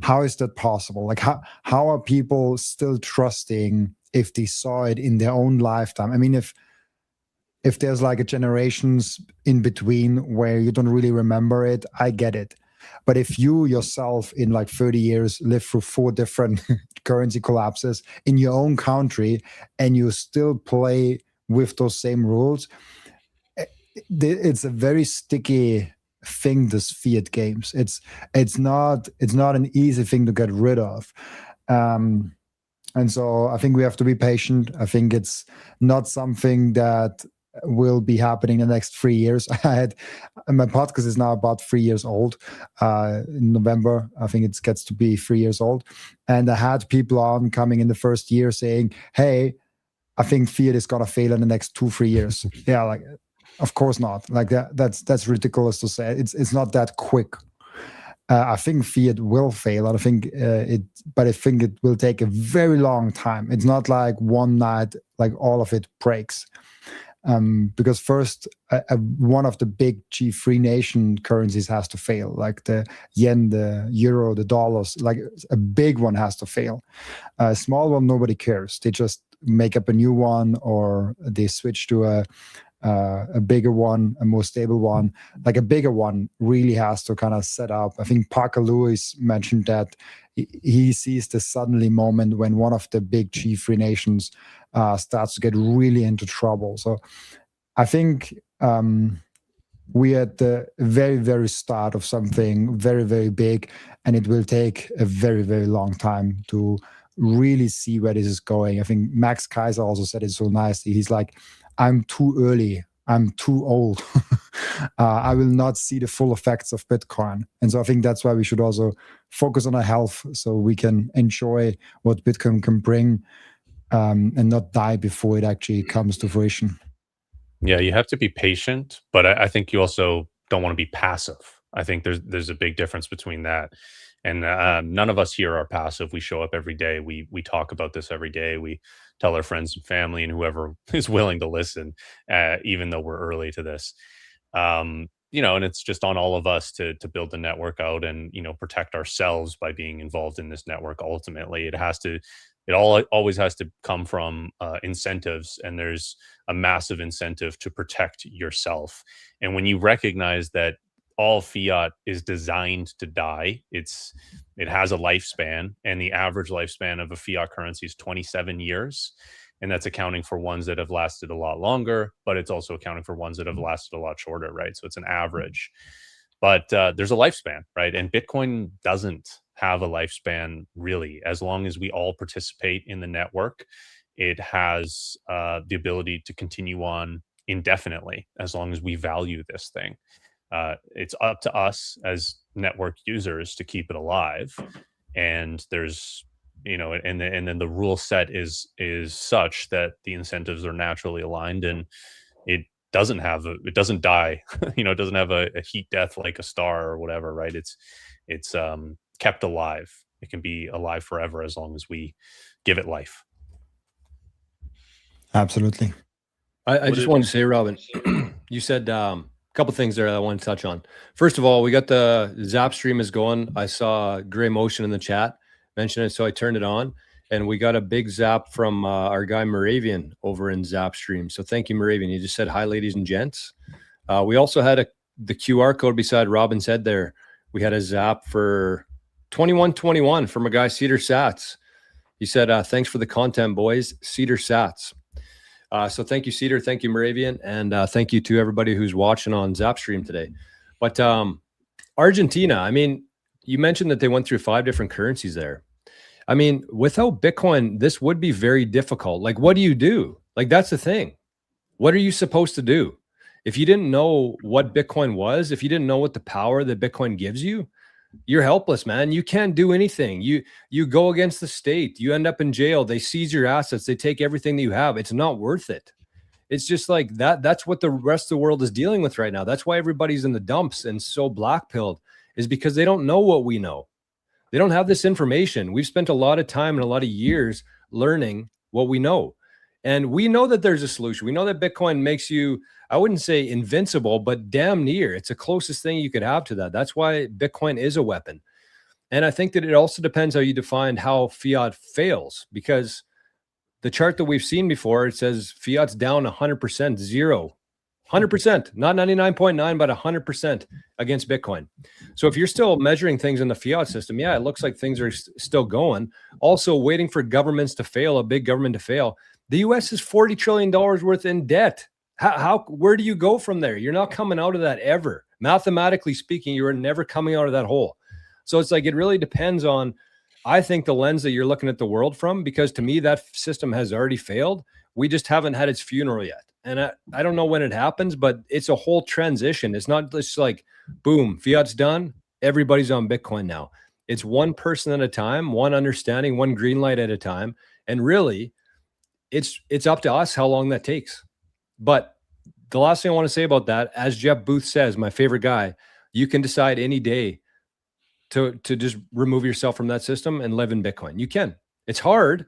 Speaker 1: How is that possible? Like, how are people still trusting if they saw it in their own lifetime? I mean, if there's like a generations in between where you don't really remember it, I get it. But if you yourself in like 30 years live through 4 different currency collapses in your own country, and you still play with those same rules, it's a very sticky thing, this fiat games. It's not an easy thing to get rid of. And so I think we have to be patient. I think it's not something that will be happening in the next 3 years. My podcast is now about 3 years old. In November, I think it gets to be 3 years old. And I had people on coming in the first year saying, hey, I think fiat is going to fail in the next 2-3 years. Yeah, like, of course not. Like, that's ridiculous to say. It's not that quick. I think fiat will fail. I think but I think it will take a very long time. It's not like one night, like all of it breaks. Because first, one of the big G3 nation currencies has to fail, like the yen, the euro, the dollars. Like, a big one has to fail. A small one, nobody cares. They just make up a new one, or they switch to a bigger one, a more stable one. Like, a bigger one really has to kind of set up. I think Parker Lewis mentioned that he sees the suddenly moment when one of the big G3 nations starts to get really into trouble. So I think we're at the very, very start of something very, very big, and it will take a very, very long time to really see where this is going. I think Max Kaiser also said it so nicely. He's like, I'm too early. I'm too old. I will not see the full effects of Bitcoin. And so I think that's why we should also focus on our health, so we can enjoy what Bitcoin can bring, and not die before it actually comes to fruition.
Speaker 3: Yeah, you have to be patient, but I think you also don't want to be passive. I think there's a big difference between that. And none of us here are passive. We show up every day. We talk about this every day. We tell our friends and family and whoever is willing to listen, even though we're early to this. And it's just on all of us to build the network out and, protect ourselves by being involved in this network. Ultimately, it always has to come from incentives, and there's a massive incentive to protect yourself. And when you recognize that all fiat is designed to die, it has a lifespan, and the average lifespan of a fiat currency is 27 years. and that's accounting for ones that have lasted a lot longer, but it's also accounting for ones that have lasted a lot shorter, right? So it's an average. But there's a lifespan, right? And Bitcoin doesn't have a lifespan really. As long as we all participate in the network, it has the ability to continue on indefinitely as long as we value this thing. It's up to us as network users to keep it alive. And there's, and then the rule set is such that the incentives are naturally aligned, and it doesn't die. It doesn't have a heat death like a star or whatever, right? It's kept alive. It can be alive forever as long as we give it life.
Speaker 1: Absolutely.
Speaker 5: I just wanted to say, Robin, you said a couple things there that I want to touch on. First of all, we got the Zap stream is going. I saw Gray Motion in the chat mention it, so I turned it on, and we got a big zap from our guy Moravian over in Zap stream. So thank you, Moravian. You just said hi, ladies and gents. We also had the QR code beside Robin's head there. We had a zap for 2121 from a guy, Cedar Sats. He said, thanks for the content, boys. Cedar Sats. So thank you, Cedar. Thank you, Moravian. And thank you to everybody who's watching on Zapstream today. But Argentina, I mean, you mentioned that they went through 5 different currencies there. I mean, without Bitcoin, this would be very difficult. Like, what do you do? Like, that's the thing. What are you supposed to do? If you didn't know what Bitcoin was, if you didn't know what the power that Bitcoin gives you, you're helpless, man. You can't do anything. You go against the state. You end up in jail. They seize your assets. They take everything that you have. It's not worth it. It's just like that. That's what the rest of the world is dealing with right now. That's why everybody's in the dumps and so black-pilled, is because they don't know what we know. They don't have this information. We've spent a lot of time and a lot of years learning what we know. And we know that there's a solution. We know that Bitcoin makes you, I wouldn't say invincible, but damn near. It's the closest thing you could have to that. That's why Bitcoin is a weapon. And I think that it also depends how you define how fiat fails, because the chart that we've seen before, it says fiat's down 100%, 100%, not 99.9, but 100% against Bitcoin. So if you're still measuring things in the fiat system, yeah, it looks like things are still going. Also waiting for governments to fail, a big government to fail. The U.S. is $40 trillion worth in debt. Where do you go from there? You're not coming out of that ever. Mathematically speaking, you're never coming out of that hole. So it's like, it really depends on, I think, the lens that you're looking at the world from, because to me, that system has already failed. We just haven't had its funeral yet. And I don't know when it happens, but it's a whole transition. It's not just like, boom, fiat's done, everybody's on Bitcoin now. It's one person at a time, one understanding, one green light at a time. And really, it's up to us how long that takes. But the last thing I want to say about that, as Jeff Booth says, my favorite guy, you can decide any day to just remove yourself from that system and live in Bitcoin. You can. It's hard.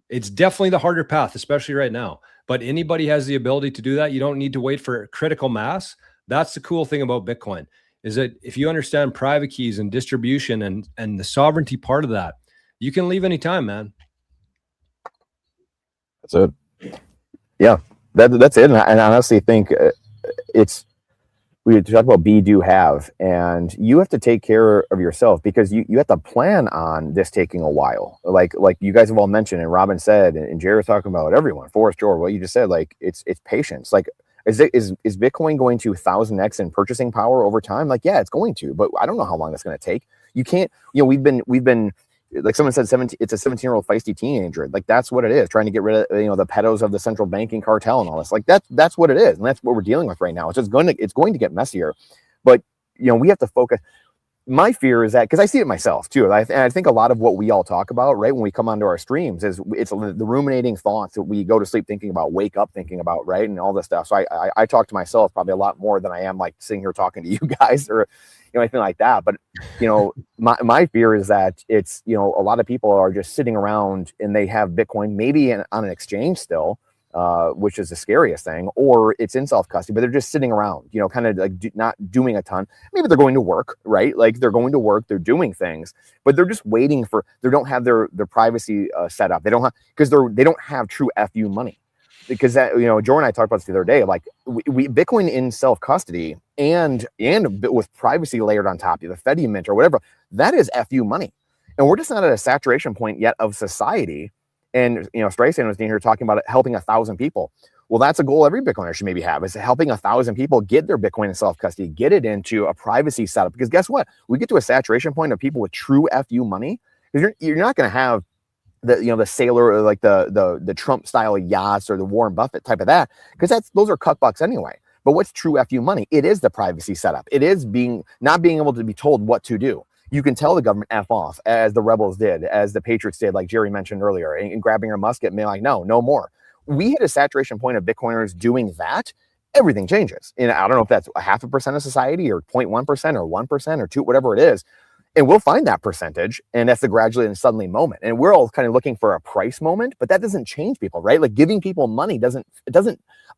Speaker 5: It's definitely the harder path, especially right now. But anybody has the ability to do that. You don't need to wait for critical mass. That's the cool thing about Bitcoin, is that if you understand private keys and distribution and the sovereignty part of that, you can leave anytime, man.
Speaker 2: That's it. Yeah, that's it. And I honestly think we talk about be, do, have, and you have to take care of yourself, because you have to plan on this taking a while. Like you guys have all mentioned, and Robin said, and Jared's talking about, everyone, Forrest, George, what you just said, like it's patience. Like, is Bitcoin going to 1,000x in purchasing power over time? Like, yeah, it's going to, but I don't know how long that's going to take. You can't, we've been like someone said, it's a 17-year-old feisty teenager. Like, that's what it is, trying to get rid of the pedos of the central banking cartel and all this. Like, that's what it is, and that's what we're dealing with right now. It's going to get messier, but we have to focus. My fear is that, because I see it myself too, and I think a lot of what we all talk about, right, when we come onto our streams, is it's the ruminating thoughts that we go to sleep thinking about, wake up thinking about, right, and all this stuff. So I talk to myself probably a lot more than I am like sitting here talking to you guys or anything like that. But my fear is that it's a lot of people are just sitting around and they have Bitcoin maybe on an exchange still, which is the scariest thing, or it's in self-custody, but they're just sitting around, kind of like not doing a ton. Maybe they're going to work, right? Like, they're going to work, they're doing things, but they're just waiting for, they don't have their privacy set up. They don't have, because they don't have true FU money. Because that, Joe and I talked about this the other day, like we Bitcoin in self-custody and with privacy layered on top of the Fedi Mint or whatever, that is FU money. And we're just not at a saturation point yet of society And, you know, Streisand was in here talking about it, helping 1,000 people. Well, that's a goal every Bitcoiner should maybe have, is helping 1,000 people get their Bitcoin in self-custody, get it into a privacy setup. Because guess what? We get to a saturation point of people with true FU money. Because you're not going to have the, you know, the sailor, or like the Trump style yachts or the Warren Buffett type of that, because those are cut bucks anyway. But what's true FU money? It is the privacy setup. It is not being able to be told what to do. You can tell the government F off, as the rebels did, as the Patriots did, like Jerry mentioned earlier, and grabbing our musket and being like, no more. We hit a saturation point of Bitcoiners doing that, everything changes. And I don't know if that's 0.5% of society or 0.1% or 1% or 2, whatever it is. And we'll find that percentage. And that's the gradually and suddenly moment. And we're all kind of looking for a price moment, but that doesn't change people, right? Like giving people money doesn't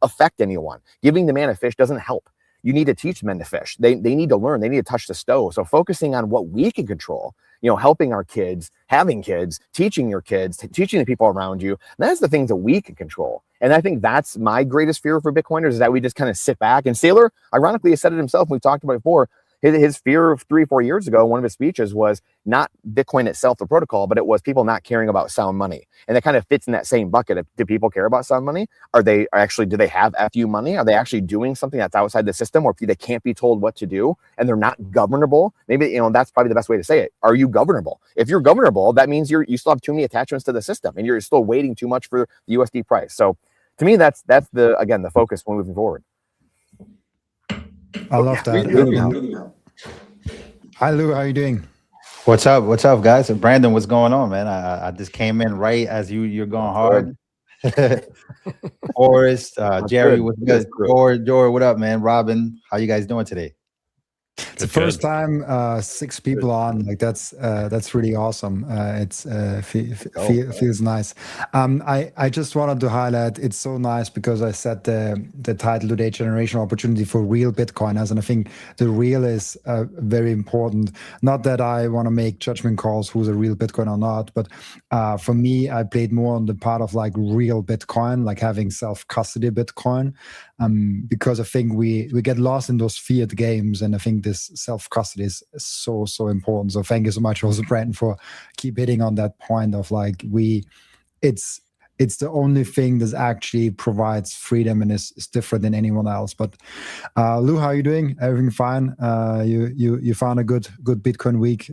Speaker 2: affect anyone. Giving the man a fish doesn't help. You need to teach men to fish. They need to learn. They need to touch the stove. So focusing on what we can control, you know, helping our kids, having kids, teaching your kids, teaching the people around you. That's the things that we can control. And I think that's my greatest fear for Bitcoiners, is that we just kind of sit back. And Saylor, ironically, has said it himself. We've talked about it before. His fear of 3 or 4 years ago, one of his speeches was not Bitcoin itself, the protocol, but it was people not caring about sound money. And it kind of fits in that same bucket. Do people care about sound money? Do they have FU money? Are they actually doing something that's outside the system, or they can't be told what to do and they're not governable? Maybe, you know, that's probably the best way to say it. Are you governable? If you're governable, that means you still have too many attachments to the system and you're still waiting too much for the USD price. So to me, that's the focus when moving forward.
Speaker 1: I love that. Hi, Lou. How are you doing?
Speaker 6: What's up? What's up, guys? Brandon, what's going on, man? I just came in right as you're going hard. Forrest, Jerry, what's good? George, what up, man? Robin, how you guys doing today?
Speaker 1: It's the first time 6 people on. Like that's really awesome. It's feels nice. I just wanted to highlight, it's so nice because I set the title today, generational opportunity for real Bitcoiners, and I think the real is very important. Not that I want to make judgment calls who's a real Bitcoin or not, but for me, I played more on the part of like real Bitcoin, like having self-custody Bitcoin, because I think we get lost in those fiat games, and I think this self-custody is so important. So thank you so much also, Brandon, for keep hitting on that point of like it's the only thing that actually provides freedom and is different than anyone else. But Lou, how are you doing? Everything fine? You found a good Bitcoin week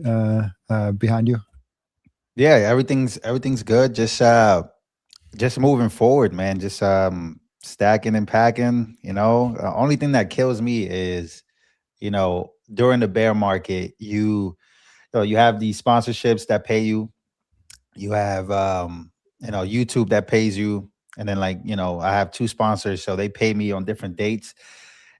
Speaker 1: behind you?
Speaker 6: Yeah, everything's good. Just moving forward, man. Just stacking and packing. You know, the only thing that kills me is, you know, during the bear market, you have these sponsorships that pay you. You have you know, YouTube that pays you, and then like, you know, I have 2 sponsors, so they pay me on different dates.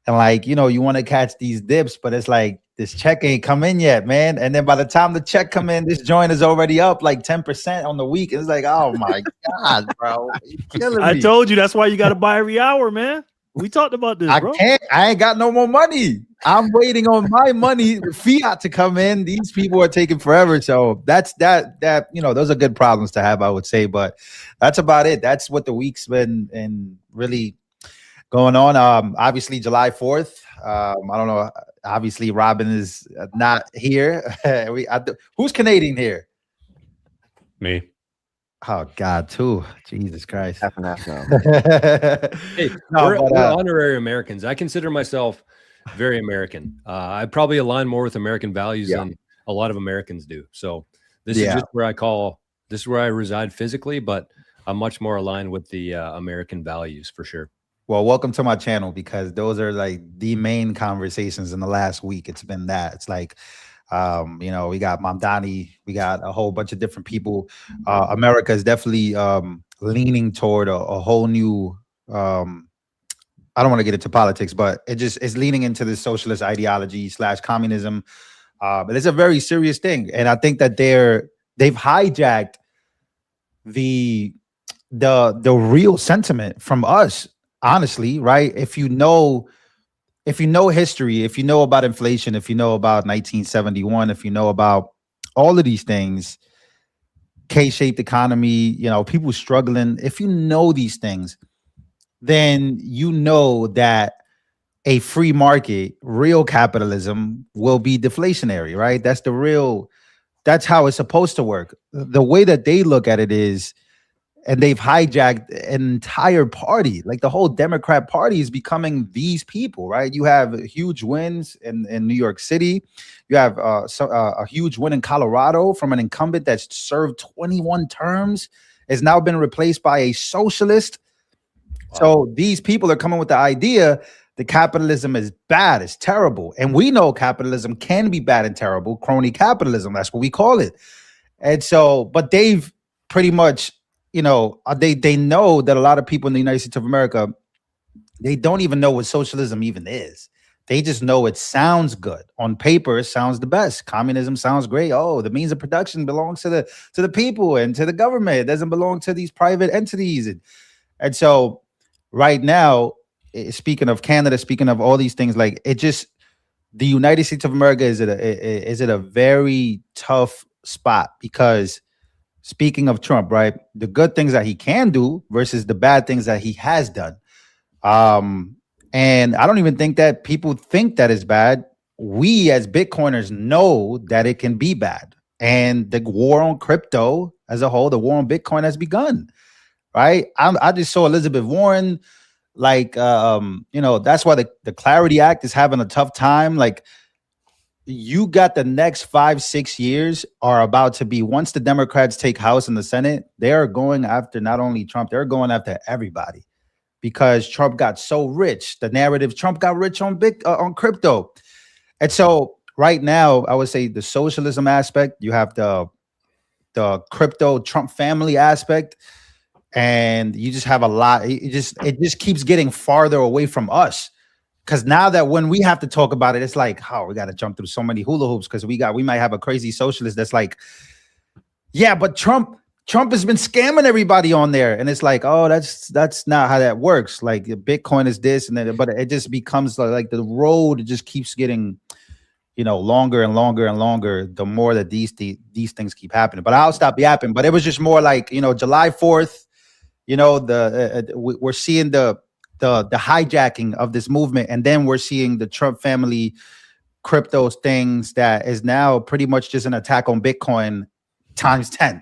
Speaker 6: And like, you know, you want to catch these dips, but it's like this check ain't come in yet, man. And then by the time the check come in, this joint is already up like 10% on the week. It's like, oh my God, bro, you're killing me.
Speaker 4: I told you that's why you got to buy every hour, man. We talked about this, bro.
Speaker 6: I ain't got no more money. I'm waiting on my money, fiat, to come in. These people are taking forever. So that's that, you know, those are good problems to have, I would say. But that's about it. That's what the week's been and really going on. Obviously, July 4th. I don't know. Obviously, Robin is not here. Who's Canadian here?
Speaker 3: Me.
Speaker 6: Oh God, too. Jesus Christ.
Speaker 2: Half and half now.
Speaker 5: Hey, we're honorary Americans. I consider myself very American. I probably align more with American values than a lot of Americans do. So this is just this is where I reside physically, but I'm much more aligned with the American values for sure.
Speaker 6: Well, welcome to my channel, because those are like the main conversations in the last week. It's been that. It's like, you know, we got Mamdani, we got a whole bunch of different people. America is definitely leaning toward a whole new, I don't want to get into politics, but it's leaning into the socialist ideology / communism. But it's a very serious thing. And I think that they've hijacked the real sentiment from us, honestly, right? If you know history, if you know about inflation, if you know about 1971, if you know about all of these things, K-shaped economy, you know, people struggling, if you know these things, then you know that a free market, real capitalism, will be deflationary, right? That's how it's supposed to work. The way that they look at it is and they've hijacked an entire party. Like the whole Democrat Party is becoming these people, right? You have huge wins in New York City. You have a huge win in Colorado from an incumbent that's served 21 terms, has now been replaced by a socialist.
Speaker 3: Wow.
Speaker 6: So these people are coming with the idea that capitalism is bad, it's terrible. And we know capitalism can be bad and terrible, crony capitalism, that's what we call it. And so, but they've pretty much, you know, they know that a lot of people in the United States of America, they don't even know what socialism even is. They just know it sounds good. On paper, it sounds the best. Communism sounds great. Oh, the means of production belongs to the people and to the government. It doesn't belong to these private entities. And so right now, speaking of Canada, speaking of all these things, like it just, the United States of America is at a very tough spot, because speaking of Trump, right, the good things that he can do versus the bad things that he has done. And I don't even think that people think that is bad. We as Bitcoiners know that it can be bad. And the war on crypto as a whole, the war on Bitcoin has begun, right? I just saw Elizabeth Warren, like, you know, that's why the Clarity Act is having a tough time. Like, you got the next 5-6 years are about to be, once the Democrats take House and the Senate, they are going after not only Trump, they're going after everybody, because Trump got so rich. The narrative, Trump got rich on on crypto. And so right now, I would say the socialism aspect, you have the crypto Trump family aspect, and you just have a lot. It just keeps getting farther away from us. Because now that when we have to talk about it, it's like, oh, we got to jump through so many hula hoops, because we might have a crazy socialist that's like, yeah, but Trump has been scamming everybody on there. And it's like, oh, that's not how that works. Like Bitcoin is this and then, but it just becomes like the road just keeps getting, you know, longer and longer and longer, the more that these things keep happening. But I'll stop yapping. But it was just more like, you know, July 4th, you know, we're seeing the hijacking of this movement, and then we're seeing the Trump family crypto things that is now pretty much just an attack on Bitcoin times 10.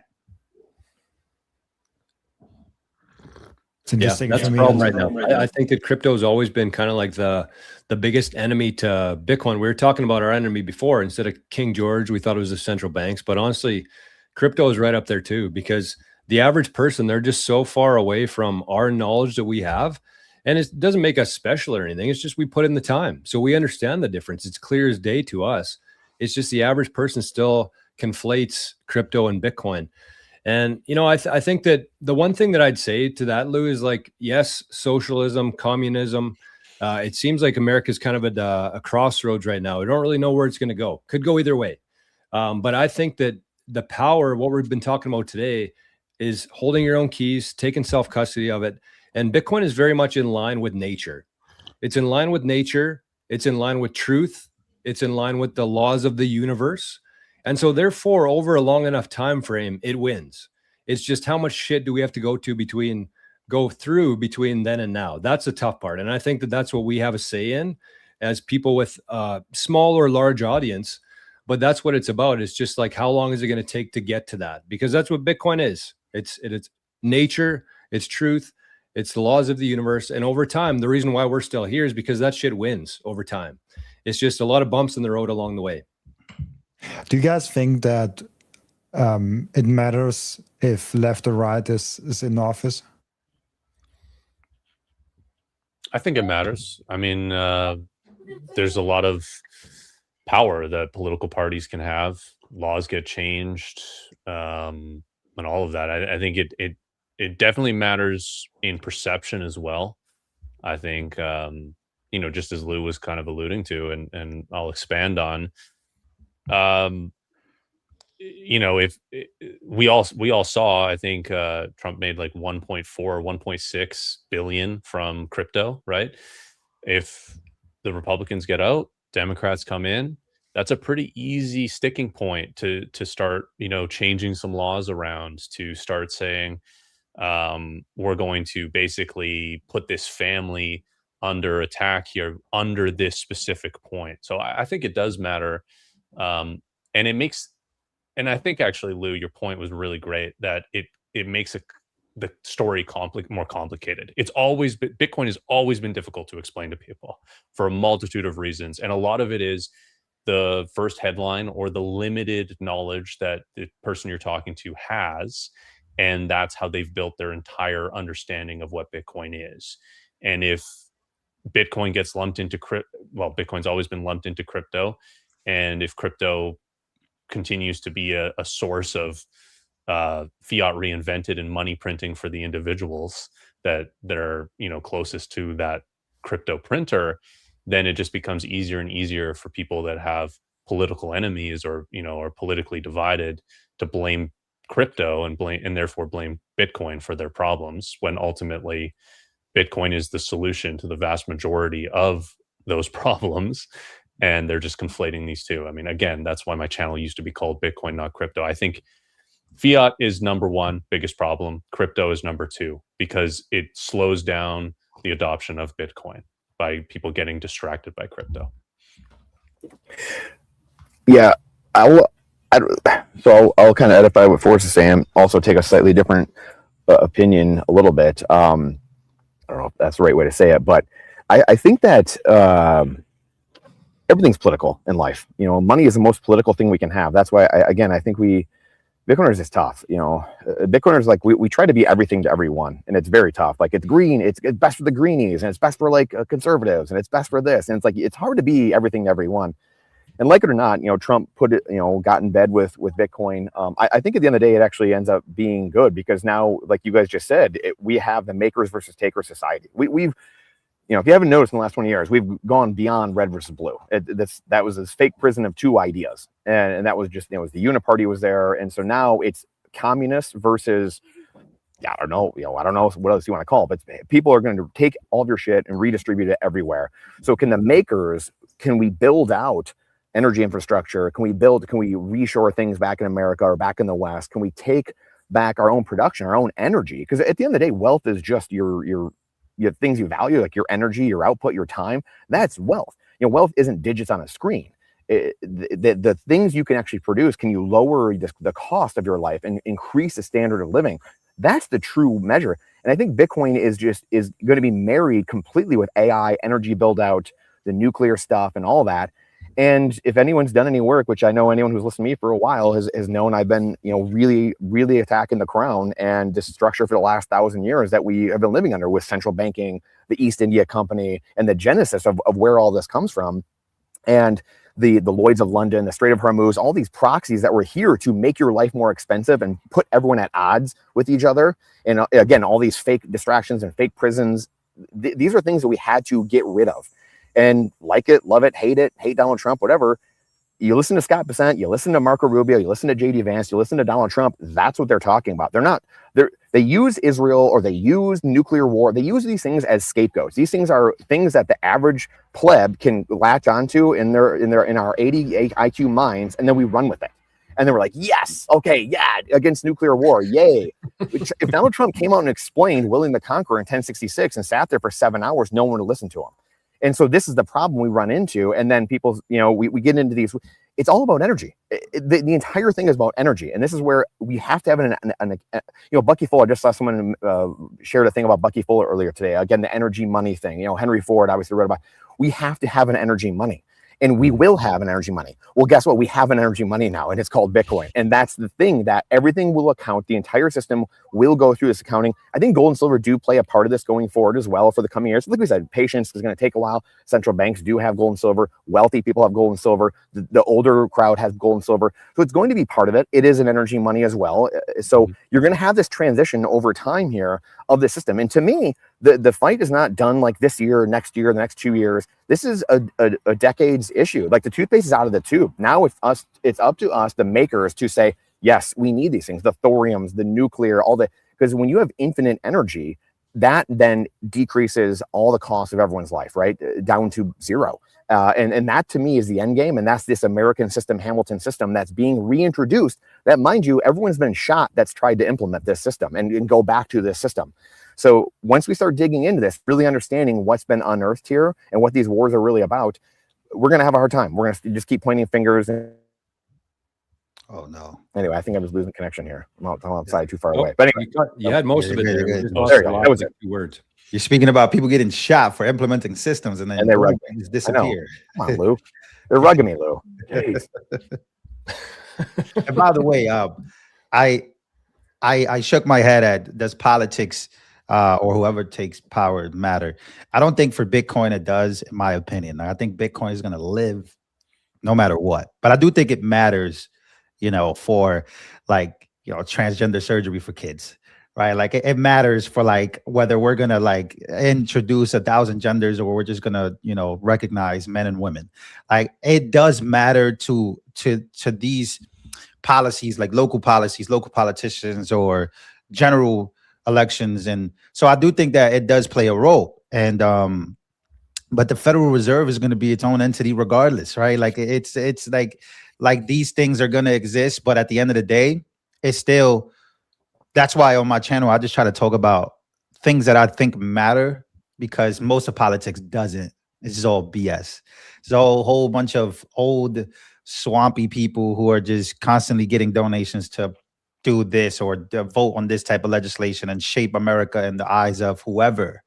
Speaker 1: It's interesting.
Speaker 5: That's
Speaker 1: for
Speaker 5: the
Speaker 1: me
Speaker 5: problem
Speaker 1: as
Speaker 5: right
Speaker 1: well.
Speaker 5: now. I think that crypto has always been kind of like the biggest enemy to Bitcoin. We were talking about our enemy before. Instead of King George, we thought it was the central banks. But honestly, crypto is right up there too, because the average person, they're just so far away from our knowledge that we have. And it doesn't make us special or anything. It's just we put in the time. So we understand the difference. It's clear as day to us. It's just the average person still conflates crypto and Bitcoin. And, you know, I think that the one thing that I'd say to that, Lou, is like, yes, socialism, communism, it seems like America's kind of at a crossroads right now. We don't really know where it's going to go. Could go either way. But I think that the power, what we've been talking about today, is holding your own keys, taking self-custody of it. And Bitcoin is very much in line with nature. It's in line with nature. It's in line with truth. It's in line with the laws of the universe. And so therefore, over a long enough time frame, it wins. It's just how much shit do we have to go through between then and now? That's the tough part. And I think that that's what we have a say in as people with a small or large audience. But that's what it's about. It's just like, how long is it going to take to get to that? Because that's what Bitcoin is. It's nature, it's truth, it's the laws of the universe. And over time, the reason why we're still here is because that shit wins over time. It's just a lot of bumps in the road along the way.
Speaker 1: Do you guys think that it matters if left or right is in office?
Speaker 3: I think it matters. I mean, there's a lot of power that political parties can have. Laws get changed, and all of that. I think it definitely matters in perception as well. I think, you know, just as Lou was kind of alluding to, and I'll expand on, you know, if we all saw, I think Trump made like 1.4 or 1.6 billion from crypto, right? If the Republicans get out, Democrats come in, that's a pretty easy sticking point to start, you know, changing some laws around, to start saying, we're going to basically put this family under attack here under this specific point. So I think it does matter. And it makes, and I think actually, Lou, your point was really great, that it makes the story more complicated. It's always been, Bitcoin has always been difficult to explain to people for a multitude of reasons, and a lot of it is the first headline or the limited knowledge that the person you're talking to has, and that's how they've built their entire understanding of what Bitcoin is. And if Bitcoin gets lumped into Bitcoin's always been lumped into crypto, and if crypto continues to be a source of fiat reinvented and money printing for the individuals that are closest to that crypto printer, then it just becomes easier and easier for people that have political enemies or are politically divided to blame crypto and therefore blame Bitcoin for their problems, when ultimately Bitcoin is the solution to the vast majority of those problems. And they're just conflating these two. I mean, again, that's why my channel used to be called Bitcoin, not Crypto. I think fiat is number one, biggest problem. Crypto is number two, because it slows down the adoption of Bitcoin by people getting distracted by crypto.
Speaker 2: Yeah, I'll kind of edify what Forrest is saying. Also take a slightly different opinion a little bit. I don't know if that's the right way to say it, but I think that everything's political in life. Money is the most political thing we can have. That's why, I think Bitcoiners is tough. Bitcoiners, like, we try to be everything to everyone, and it's very tough. Like, it's green, it's best for the greenies, and it's best for like conservatives, and it's best for this, and it's like it's hard to be everything to everyone. And like it or not, Trump got in bed with Bitcoin. I think at the end of the day, it actually ends up being good, because now, like you guys just said, we have the makers versus takers society. We've if you haven't noticed in the last 20 years, we've gone beyond red versus blue. That was this fake prison of two ideas. And that was just, it was the uniparty was there. And so now it's communist versus, I don't know what else you want to call it, but people are going to take all of your shit and redistribute it everywhere. So can we build out energy infrastructure? Can we reshore things back in America or back in the West? Can we take back our own production, our own energy? Because at the end of the day, wealth is just your things you value, like your energy, your output, your time. That's wealth. Wealth isn't digits on a screen. The things you can actually produce, can you lower the cost of your life and increase the standard of living? That's the true measure. And I think Bitcoin is going to be married completely with AI, energy build out, the nuclear stuff and all that. And if anyone's done any work, which I know anyone who's listened to me for a while has known, I've been, really, really attacking the crown and the structure for the last 1,000 years that we have been living under, with central banking, the East India Company, and the genesis of where all this comes from. And the Lloyds of London, the Strait of Hormuz, all these proxies that were here to make your life more expensive and put everyone at odds with each other. And again, all these fake distractions and fake prisons, these are things that we had to get rid of. And like it, love it, hate Donald Trump, whatever. You listen to Scott Bessent, you listen to Marco Rubio, you listen to JD Vance, you listen to Donald Trump. That's what they're talking about. They use Israel, or they use nuclear war. They use these things as scapegoats. These things are things that the average pleb can latch onto in our 80 IQ minds, and then we run with it. And then we're like, yes, okay, yeah, against nuclear war, yay. If Donald Trump came out and explained William the Conqueror in 1066 and sat there for 7 hours, no one would listen to him. And so this is the problem we run into. And then people, we get into these, it's all about energy. The entire thing is about energy. And this is where we have to have Bucky Fuller, just saw someone shared a thing about Bucky Fuller earlier today. Again, the energy money thing, Henry Ford obviously wrote about, we have to have an energy money. And we will have an energy money. Well, guess what? We have an energy money now, and it's called Bitcoin. And that's the thing, that everything will account. The entire system will go through this accounting. I think gold and silver do play a part of this going forward as well for the coming years. Like we said, patience is going to take a while. Central banks do have gold and silver. Wealthy people have gold and silver. The older crowd has gold and silver. So it's going to be part of it. It is an energy money as well. So you're going to have this transition over time here of the system. And to me, the fight is not done like this year, next year, the next 2 years. This is a decades issue. Like, the toothpaste is out of the tube. Now it's up to us, the makers, to say, yes, we need these things, the thoriums, the nuclear, because when you have infinite energy, that then decreases all the costs of everyone's life, right? Down to zero. And that, to me, is the end game. And that's this American system, Hamilton system, that's being reintroduced. That, mind you, everyone's been shot that's tried to implement this system and go back to this system. So once we start digging into this, really understanding what's been unearthed here and what these wars are really about, we're going to have a hard time. We're going to just keep pointing fingers.
Speaker 6: Oh no.
Speaker 2: Anyway, I think I'm just losing connection here. I'm outside too far
Speaker 5: Oh,
Speaker 2: away. But anyway,
Speaker 5: you had most of it
Speaker 6: you're
Speaker 5: there.
Speaker 6: good.
Speaker 5: You just
Speaker 2: Oh,
Speaker 5: lost
Speaker 2: there you
Speaker 5: the
Speaker 2: go.
Speaker 5: last
Speaker 2: That was it.
Speaker 5: 2 words.
Speaker 6: You're speaking about people getting shot for implementing systems and then
Speaker 2: And they
Speaker 6: boom,
Speaker 2: rug
Speaker 6: they just
Speaker 2: I know.
Speaker 6: disappear.
Speaker 2: Come on, Lou. They're rugging me, Lou. Jeez.
Speaker 6: And by the way, I shook my head at does politics or whoever takes power matter? I don't think for Bitcoin it does, in my opinion. I think Bitcoin is going to live no matter what. But I do think it matters, for like, transgender surgery for kids, right? Like it matters for like whether we're gonna like introduce 1,000 genders or we're just gonna, recognize men and women. Like it does matter to these policies, like local policies, local politicians, or general elections. And so I do think that it does play a role. And but the Federal Reserve is going to be its own entity regardless, right? Like it's like these things are going to exist, but at the end of the day, it's still. That's why on my channel I just try to talk about things that I think matter, because most of politics doesn't. It's just all BS. It's a whole bunch of old swampy people who are just constantly getting donations to do this or to vote on this type of legislation and shape America in the eyes of whoever.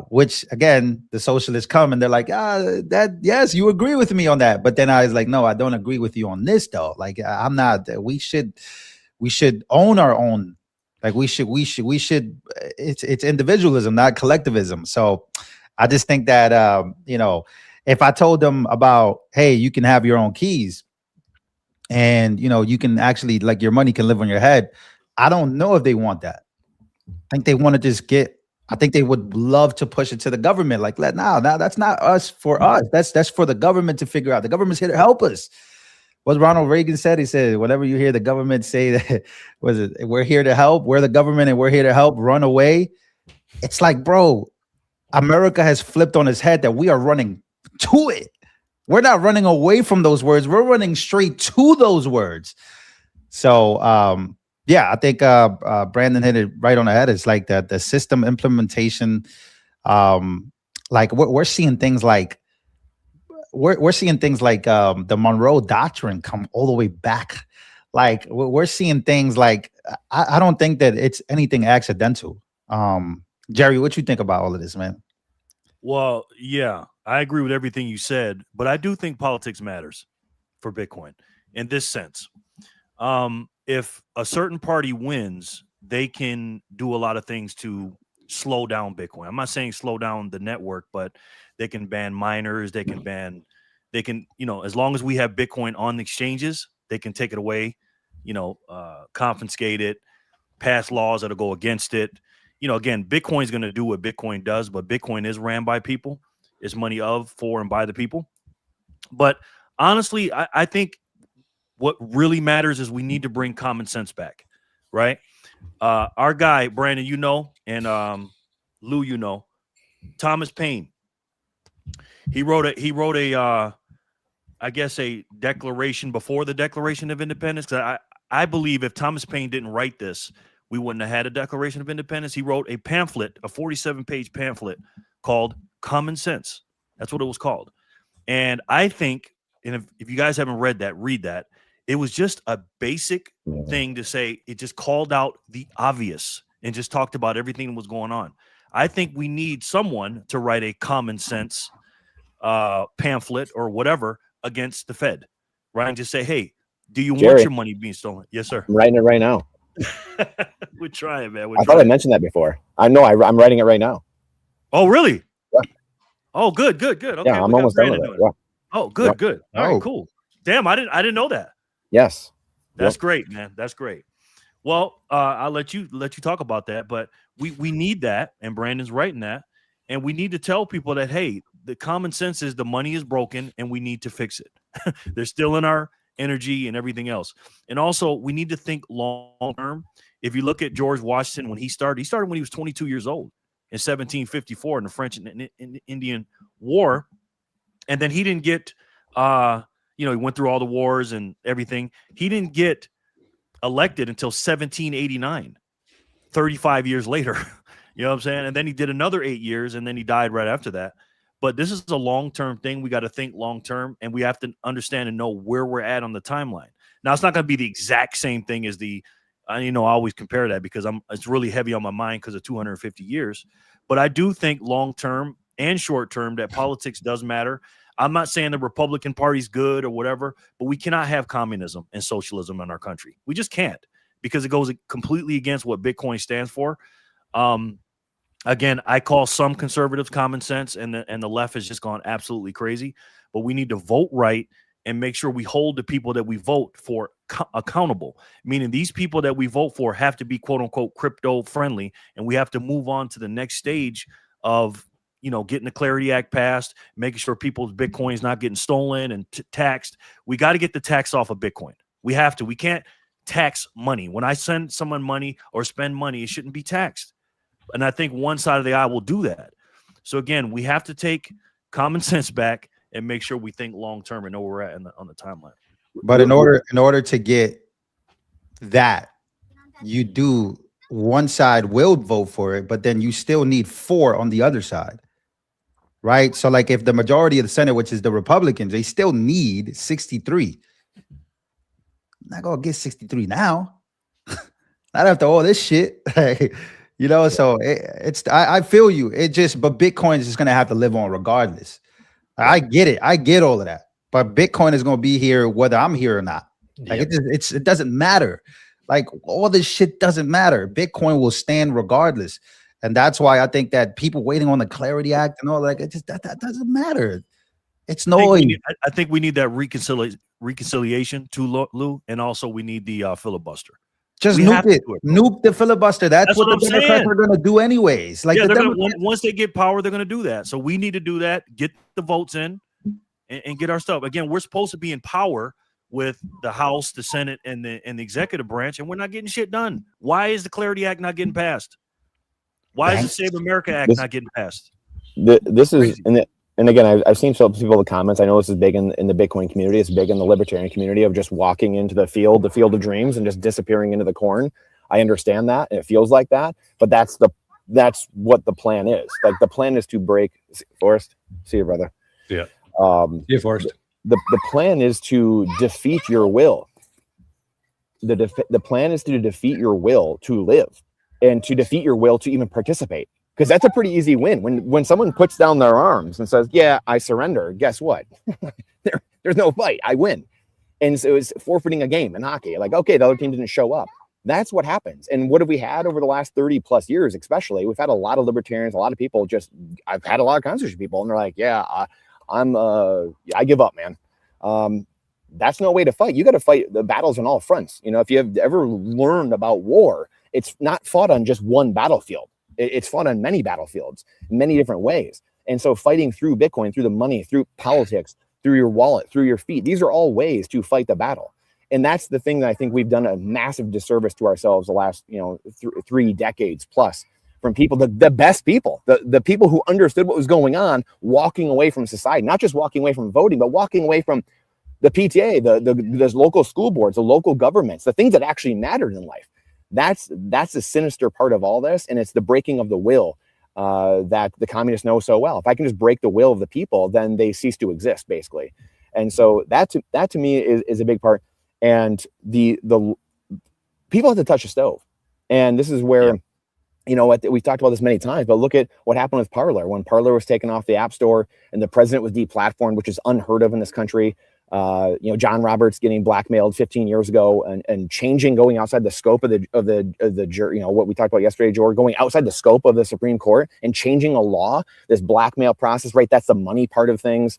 Speaker 6: Which again, the socialists come and they're like, yes, you agree with me on that. But then I was like, no, I don't agree with you on this though. Like I'm not, we should own our own. Like we should, it's individualism, not collectivism. So I just think that, if I told them about, hey, you can have your own keys and, you can actually like your money can live on your head. I don't know if they want that. I think they want to just I think they would love to push it to the government. Like, now that's not us for us. That's for the government to figure out. The government's here to help us. What Ronald Reagan said, he said, whenever you hear the government say that, we're here to help, we're the government and we're here to help, run away. It's like, bro, America has flipped on its head that we are running to it. We're not running away from those words. We're running straight to those words. So, yeah, I think Brandon hit it right on the head. It's like the system implementation. Like we're seeing things like the Monroe Doctrine come all the way back. Like we're seeing things like I don't think that it's anything accidental. Jerry, what you think about all of this, man?
Speaker 4: Well, yeah, I agree with everything you said, but I do think politics matters for Bitcoin in this sense. If a certain party wins, they can do a lot of things to slow down Bitcoin. I'm not saying slow down the network, but they can ban miners. They can, as long as we have Bitcoin on exchanges, they can take it away, confiscate it, pass laws that'll go against it. Again, Bitcoin is going to do what Bitcoin does, but Bitcoin is ran by people. It's money of, for, and by the people. But honestly, I think what really matters is we need to bring common sense back, right? Our guy, Brandon, and Lou, Thomas Paine. He wrote a I guess a declaration before the Declaration of Independence. I believe if Thomas Paine didn't write this, we wouldn't have had a Declaration of Independence. He wrote a pamphlet, a 47-page pamphlet called Common Sense. That's what it was called. And I think, and if you guys haven't read that, read that. It was just a basic thing to say. It just called out the obvious and just talked about everything that was going on. I think we need someone to write a common sense pamphlet or whatever against the Fed, right? And just say, hey, do you want your money being stolen? Yes, sir.
Speaker 2: I'm writing it right now.
Speaker 4: We're trying, man.
Speaker 2: I thought I mentioned that before. I know. I'm writing it right now.
Speaker 4: Oh, really?
Speaker 2: Yeah.
Speaker 4: Oh, good. Okay,
Speaker 2: yeah, I'm almost done with it. Yeah.
Speaker 4: Oh, good. All right, cool. Damn, I didn't know that.
Speaker 2: Yes.
Speaker 4: That's great, man. That's great. Well, I'll let you talk about that, but we need that, and Brandon's writing that, and we need to tell people that, hey, the common sense is the money is broken and we need to fix it. They're still in our energy and everything else. And also we need to think long term. If you look at George Washington, when he started when he was 22 years old in 1754 in the French and Indian War. And then he didn't get, he went through all the wars and everything. He didn't get elected until 1789, 35 years later. You know what I'm saying? And then he did another 8 years and then he died right after that. But this is a long-term thing. We got to think long-term, and we have to understand and know where we're at on the timeline. Now, it's not going to be the exact same thing as the, I always compare that because it's really heavy on my mind because of 250 years. But I do think long-term and short-term that politics does matter. I'm not saying the Republican Party's good or whatever, but we cannot have communism and socialism in our country. We just can't, because it goes completely against what Bitcoin stands for. Again, I call some conservatives common sense, and the left has just gone absolutely crazy. But we need to vote right and make sure we hold the people that we vote for accountable, meaning these people that we vote for have to be quote unquote crypto friendly, and we have to move on to the next stage of getting the Clarity Act passed, making sure people's Bitcoin is not getting stolen and taxed. We got to get the tax off of Bitcoin. We have to. We can't tax money. When I send someone money or spend money, it shouldn't be taxed. And I think one side of the aisle will do that. So again, we have to take common sense back and make sure we think long term and know where we're at on the timeline.
Speaker 6: But in order to get that, you do, one side will vote for it, but then you still need 4 on the other side. Right? So like if the majority of the Senate, which is the Republicans, they still need 63. I'm not gonna get 63 now. Not after all this shit. So I feel you. But Bitcoin is just gonna have to live on regardless. I get it. I get all of that. But Bitcoin is gonna be here whether I'm here or not. Like it doesn't matter. Like all this shit doesn't matter. Bitcoin will stand regardless. And that's why I think that people waiting on the Clarity Act and all that doesn't matter. It's noise.
Speaker 4: I think we need that reconciliation too, Lou, and also we need the filibuster.
Speaker 6: Just nuke it. Nuke the filibuster. That's what the Democrats are going to do anyways. Like
Speaker 4: once they get power, they're going to do that. So we need to do that. Get the votes in and get our stuff. Again, we're supposed to be in power with the House, the Senate, and the executive branch, and we're not getting shit done. Why is the Clarity Act not getting passed? Why is the Save America Act not getting passed?
Speaker 2: This is, and again, I've seen some people in the comments. I know this is big in the Bitcoin community. It's big in the libertarian community of just walking into the field of dreams and just disappearing into the corn. I understand that, and it feels like that, but that's what the plan is. Like the plan is to break. Forrest, see you, brother.
Speaker 3: Yeah.
Speaker 5: Yeah, Forrest.
Speaker 2: The plan is to defeat your will. The plan is to defeat your will to live. And to defeat your will to even participate, because that's a pretty easy win. When someone puts down their arms and says, "Yeah, I surrender," guess what? There's no fight. I win, and so it's forfeiting a game in hockey. Like, okay, the other team didn't show up. That's what happens. And what have we had over the last 30 plus years? Especially, we've had a lot of libertarians, a lot of people. I've had a lot of conservative people, and they're like, "Yeah, I give up, man." That's no way to fight. You got to fight the battles on all fronts. If you have ever learned about war, it's not fought on just one battlefield. It's fought on many battlefields, many different ways. And so fighting through Bitcoin, through the money, through politics, through your wallet, through your feet, these are all ways to fight the battle. And that's the thing that I think we've done a massive disservice to ourselves the last, 3 decades plus, from people, the best people, the people who understood what was going on, walking away from society, not just walking away from voting, but walking away from the PTA, the local school boards, the local governments, the things that actually mattered in life. That's the sinister part of all this, and it's the breaking of the will that the communists know so well. If I can just break the will of the people, then they cease to exist, basically. And so that to me is a big part. And the people have to touch a stove, and this is where we've talked about this many times. But look at what happened with Parler when Parler was taken off the App Store and the president was deplatformed, which is unheard of in this country. John Roberts getting blackmailed 15 years ago and going outside the scope of the jury, what we talked about yesterday, George, going outside the scope of the Supreme Court and changing a law, this blackmail process, right? That's the money part of things.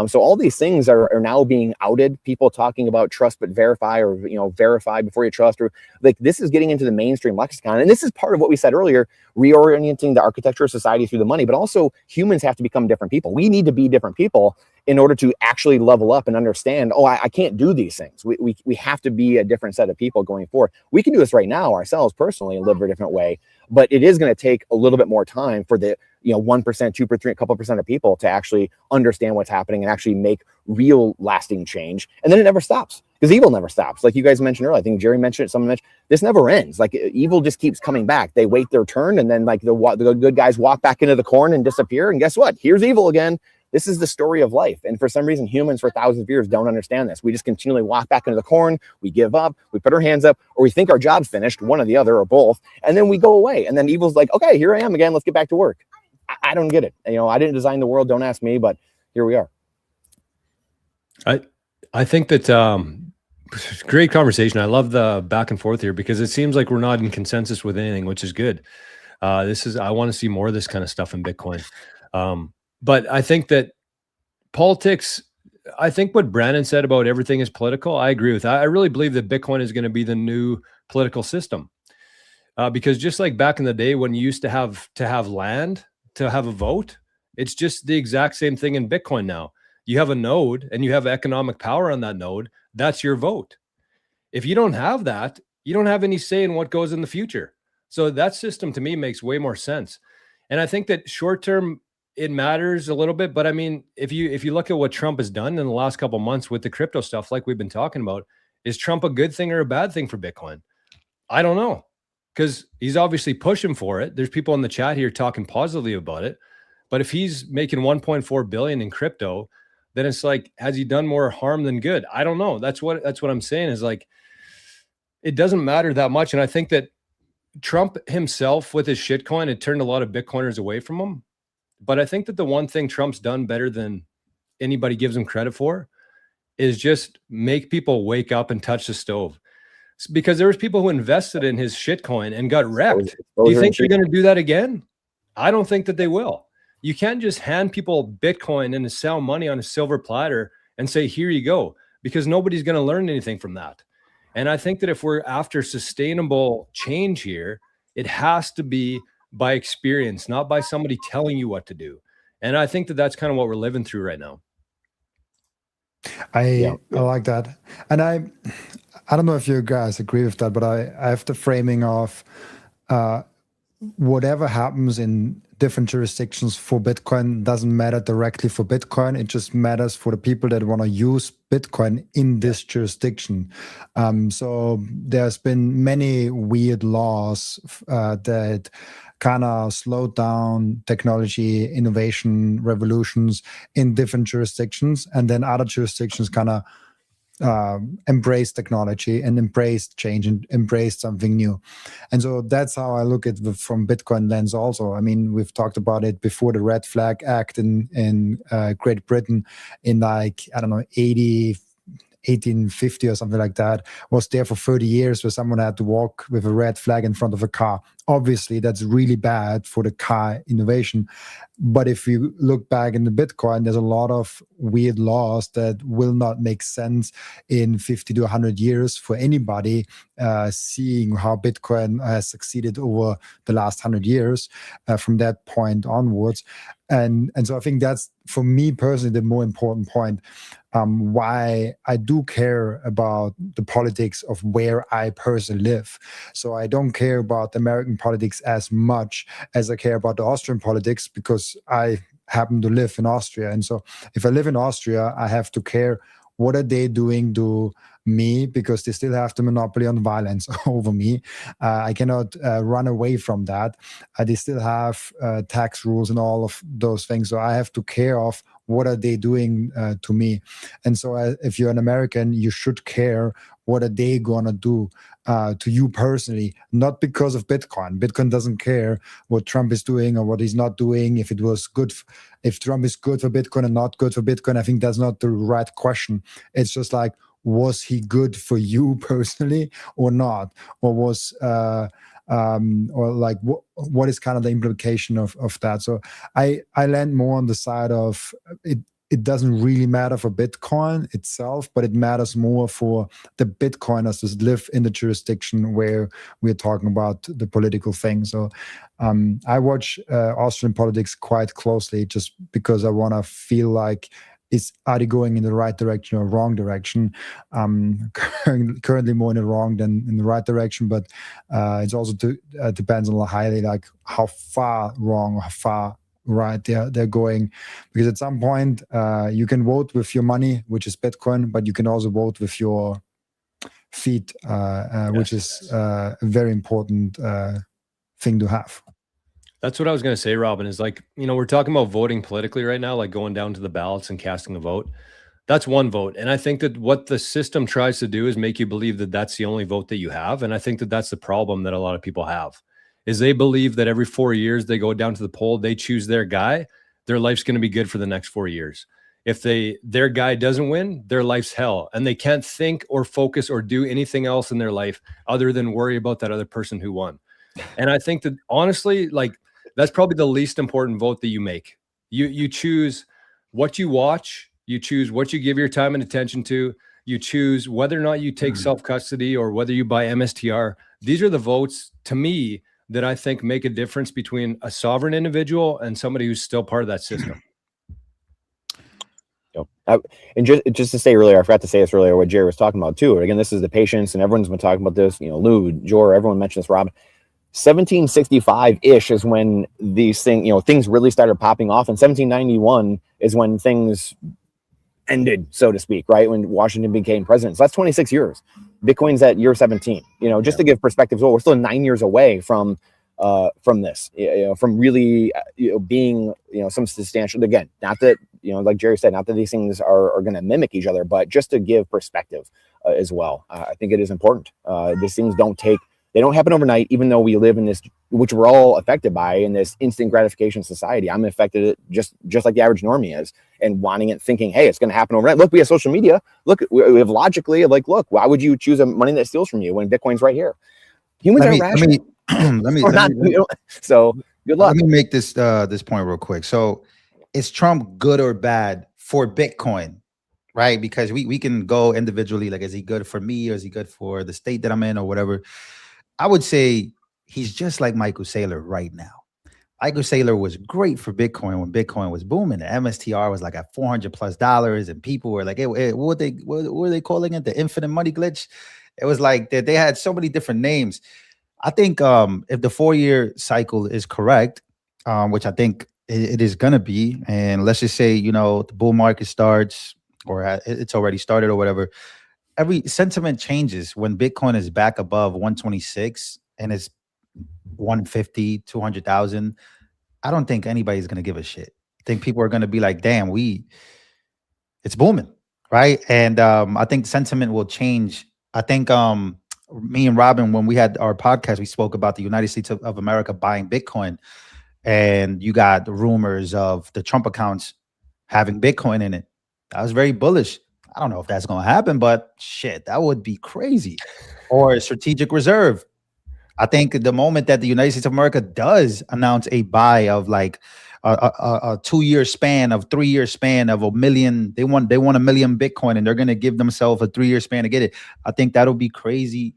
Speaker 2: So all these things are now being outed. People talking about trust but verify, or verify before you trust, or like this is getting into the mainstream lexicon. And this is part of what we said earlier, reorienting the architecture of society through the money, but also humans have to become different people. We need to be different people in order to actually level up and understand, I can't do these things. We have to be a different set of people going forward. We can do this right now ourselves personally and live a different way, but it is going to take a little bit more time for the 1%, 2%, a couple percent of people to actually understand what's happening and actually make real lasting change. And then it never stops, because evil never stops. Like you guys mentioned earlier, I think Jerry mentioned it, someone mentioned, this never ends. Like evil just keeps coming back. They wait their turn, and then like the good guys walk back into the corn and disappear. And guess what? Here's evil again. This is the story of life. And for some reason, humans for thousands of years don't understand this. We just continually walk back into the corn. We give up. We put our hands up, or we think our job's finished, one or the other, or both. And then we go away. And then evil's like, okay, here I am again. Let's get back to work. I don't get it. I didn't design the world. Don't ask me, but here we are.
Speaker 5: I think that great conversation. I love the back and forth here because it seems like we're not in consensus with anything, which is good. I want to see more of this kind of stuff in Bitcoin. But I think that politics, I think what Brandon said about everything is political, I agree with that. I really believe that Bitcoin is going to be the new political system. Because just like back in the day when you used to have land to have a vote, it's just the exact same thing in Bitcoin now. You have a node and you have economic power on that node. That's your vote. If you don't have that, you don't have any say in what goes in the future. So that system to me makes way more sense. And I think that short term, it matters a little bit. But I mean, if you look at what Trump has done in the last couple of months with the crypto stuff, like we've been talking about, is Trump a good thing or a bad thing for Bitcoin? I don't know, because he's obviously pushing for it. There's people in the chat here talking positively about it. But if he's making 1.4 billion in crypto, then it's like, has he done more harm than good? I don't know. That's what I'm saying is like, it doesn't matter that much. And I think that Trump himself with his shitcoin, it turned a lot of Bitcoiners away from him. But I think that the one thing Trump's done better than anybody gives him credit for is just make people wake up and touch the stove. Because there was people who invested in his shitcoin and got wrecked. Do you think they're going to do that again? I don't think that they will. You can't just hand people Bitcoin and sell money on a silver platter and say, here you go, because nobody's going to learn anything from that. And I think that if we're after sustainable change here, it has to be by experience, not by somebody telling you what to do. And I think that that's kind of what we're living through right now.
Speaker 1: I like that. And I don't know if you guys agree with that, but I have the framing of whatever happens in different jurisdictions for Bitcoin doesn't matter directly for Bitcoin. It just matters for the people that want to use Bitcoin in this jurisdiction. So there's been many weird laws that kind of slowed down technology, innovation, revolutions in different jurisdictions. And then other jurisdictions kind of embrace technology and embrace change and embrace something new. And so that's how I look at it from Bitcoin lens also. I mean, we've talked about it before the Red Flag Act in Great Britain in like, I don't know, 1850 or something like that, was there for 30 years where someone had to walk with a red flag in front of a car. Obviously, that's really bad for the car innovation. But if you look back in the Bitcoin, there's a lot of weird laws that will not make sense in 50 to 100 years for anybody seeing how Bitcoin has succeeded over the last 100 years from that point onwards. And so I think that's, for me personally, the more important point. Why I do care about the politics of where I personally live. So I don't care about American politics as much as I care about the Austrian politics, because I happen to live in Austria. And so if I live in Austria, I have to care what are they doing to me, because they still have the monopoly on violence over me. I cannot run away from that. They still have tax rules and all of those things. So I have to care of what are they doing to me. And so if you're an American, you should care what are they going to do to you personally, not because of Bitcoin. Bitcoin doesn't care what Trump is doing or what he's not doing. If it was good, if Trump is good for Bitcoin and not good for Bitcoin, I think that's not the right question. It's just like, was he good for you personally or not? Or was, or like, what is kind of the implication of that? So I land more on the side of it. It doesn't really matter for Bitcoin itself, but it matters more for the Bitcoiners that live in the jurisdiction where we're talking about the political thing. So I watch Austrian politics quite closely just because I want to feel like, are they going in the right direction or wrong direction? Currently more in the wrong than in the right direction, but it's also depends on highly like how far wrong or how far right they're going, because at some point you can vote with your money, which is Bitcoin, but you can also vote with your feet, which is a very important thing to have.
Speaker 5: That's what I was going to say, Robin, is like, we're talking about voting politically right now, like going down to the ballots and casting a vote. That's one vote. And I think that what the system tries to do is make you believe that that's the only vote that you have. And I think that that's the problem that a lot of people have, is they believe that every 4 years they go down to the poll, they choose their guy, their life's going to be good for the next 4 years. If their guy doesn't win, their life's hell. And they can't think or focus or do anything else in their life other than worry about that other person who won. And I think that honestly, like, that's probably the least important vote that you make. You choose what you watch, you choose what you give your time and attention to, you choose whether or not you take self-custody or whether you buy MSTR. These are the votes, to me, that I think make a difference between a sovereign individual and somebody who's still part of that system.
Speaker 2: And just to say earlier, I forgot to say this earlier, what Jerry was talking about too. Again, this is the patience, and everyone's been talking about this. Lou, Jor, everyone mentioned this. Rob, 1765-ish is when these things really started popping off, and 1791 is when things ended, so to speak, right? When Washington became president. So that's 26 years. Bitcoin's at year 17. Just to give perspective, we're still 9 years away from this, from really being some substantial. Again, not that like Jerry said, not that these things are going to mimic each other, but just to give perspective as well. I think it is important. These things they don't happen overnight, even though we live in this, which we're all affected by, in this instant gratification society. I'm affected just like the average normie is, and wanting it, thinking, hey, it's going to happen overnight. Look, we have social media. Look, we have logically, like, look, why would you choose a money that steals from you when Bitcoin's right here? Humans are rational. So good luck.
Speaker 6: Let me make this point real quick. So is Trump good or bad for Bitcoin? Right? Because we can go individually, like, is he good for me, or is he good for the state that I'm in, or whatever? I would say he's just like Michael Saylor right now. Michael Saylor was great for Bitcoin when Bitcoin was booming. The MSTR was like at $400+, and people were like, hey, what were they calling it? The infinite money glitch? It was like they had so many different names. I think if the 4-year cycle is correct, which I think it is going to be, and let's just say, the bull market starts, or it's already started or whatever, every sentiment changes when Bitcoin is back above 126 and it's 150, 200,000. I don't think anybody's going to give a shit. I think people are going to be like, damn, it's booming. Right. And I think sentiment will change. I think me and Robin, when we had our podcast, we spoke about the United States of America buying Bitcoin, and you got the rumors of the Trump accounts having Bitcoin in it. I was very bullish. I don't know if that's going to happen, but shit, that would be crazy. Or a strategic reserve. I think the moment that the United States of America does announce a buy of like a 2-year span, of 3-year span of 1 million, they want 1 million Bitcoin, and they're going to give themselves a 3-year span to get it. I think that'll be crazy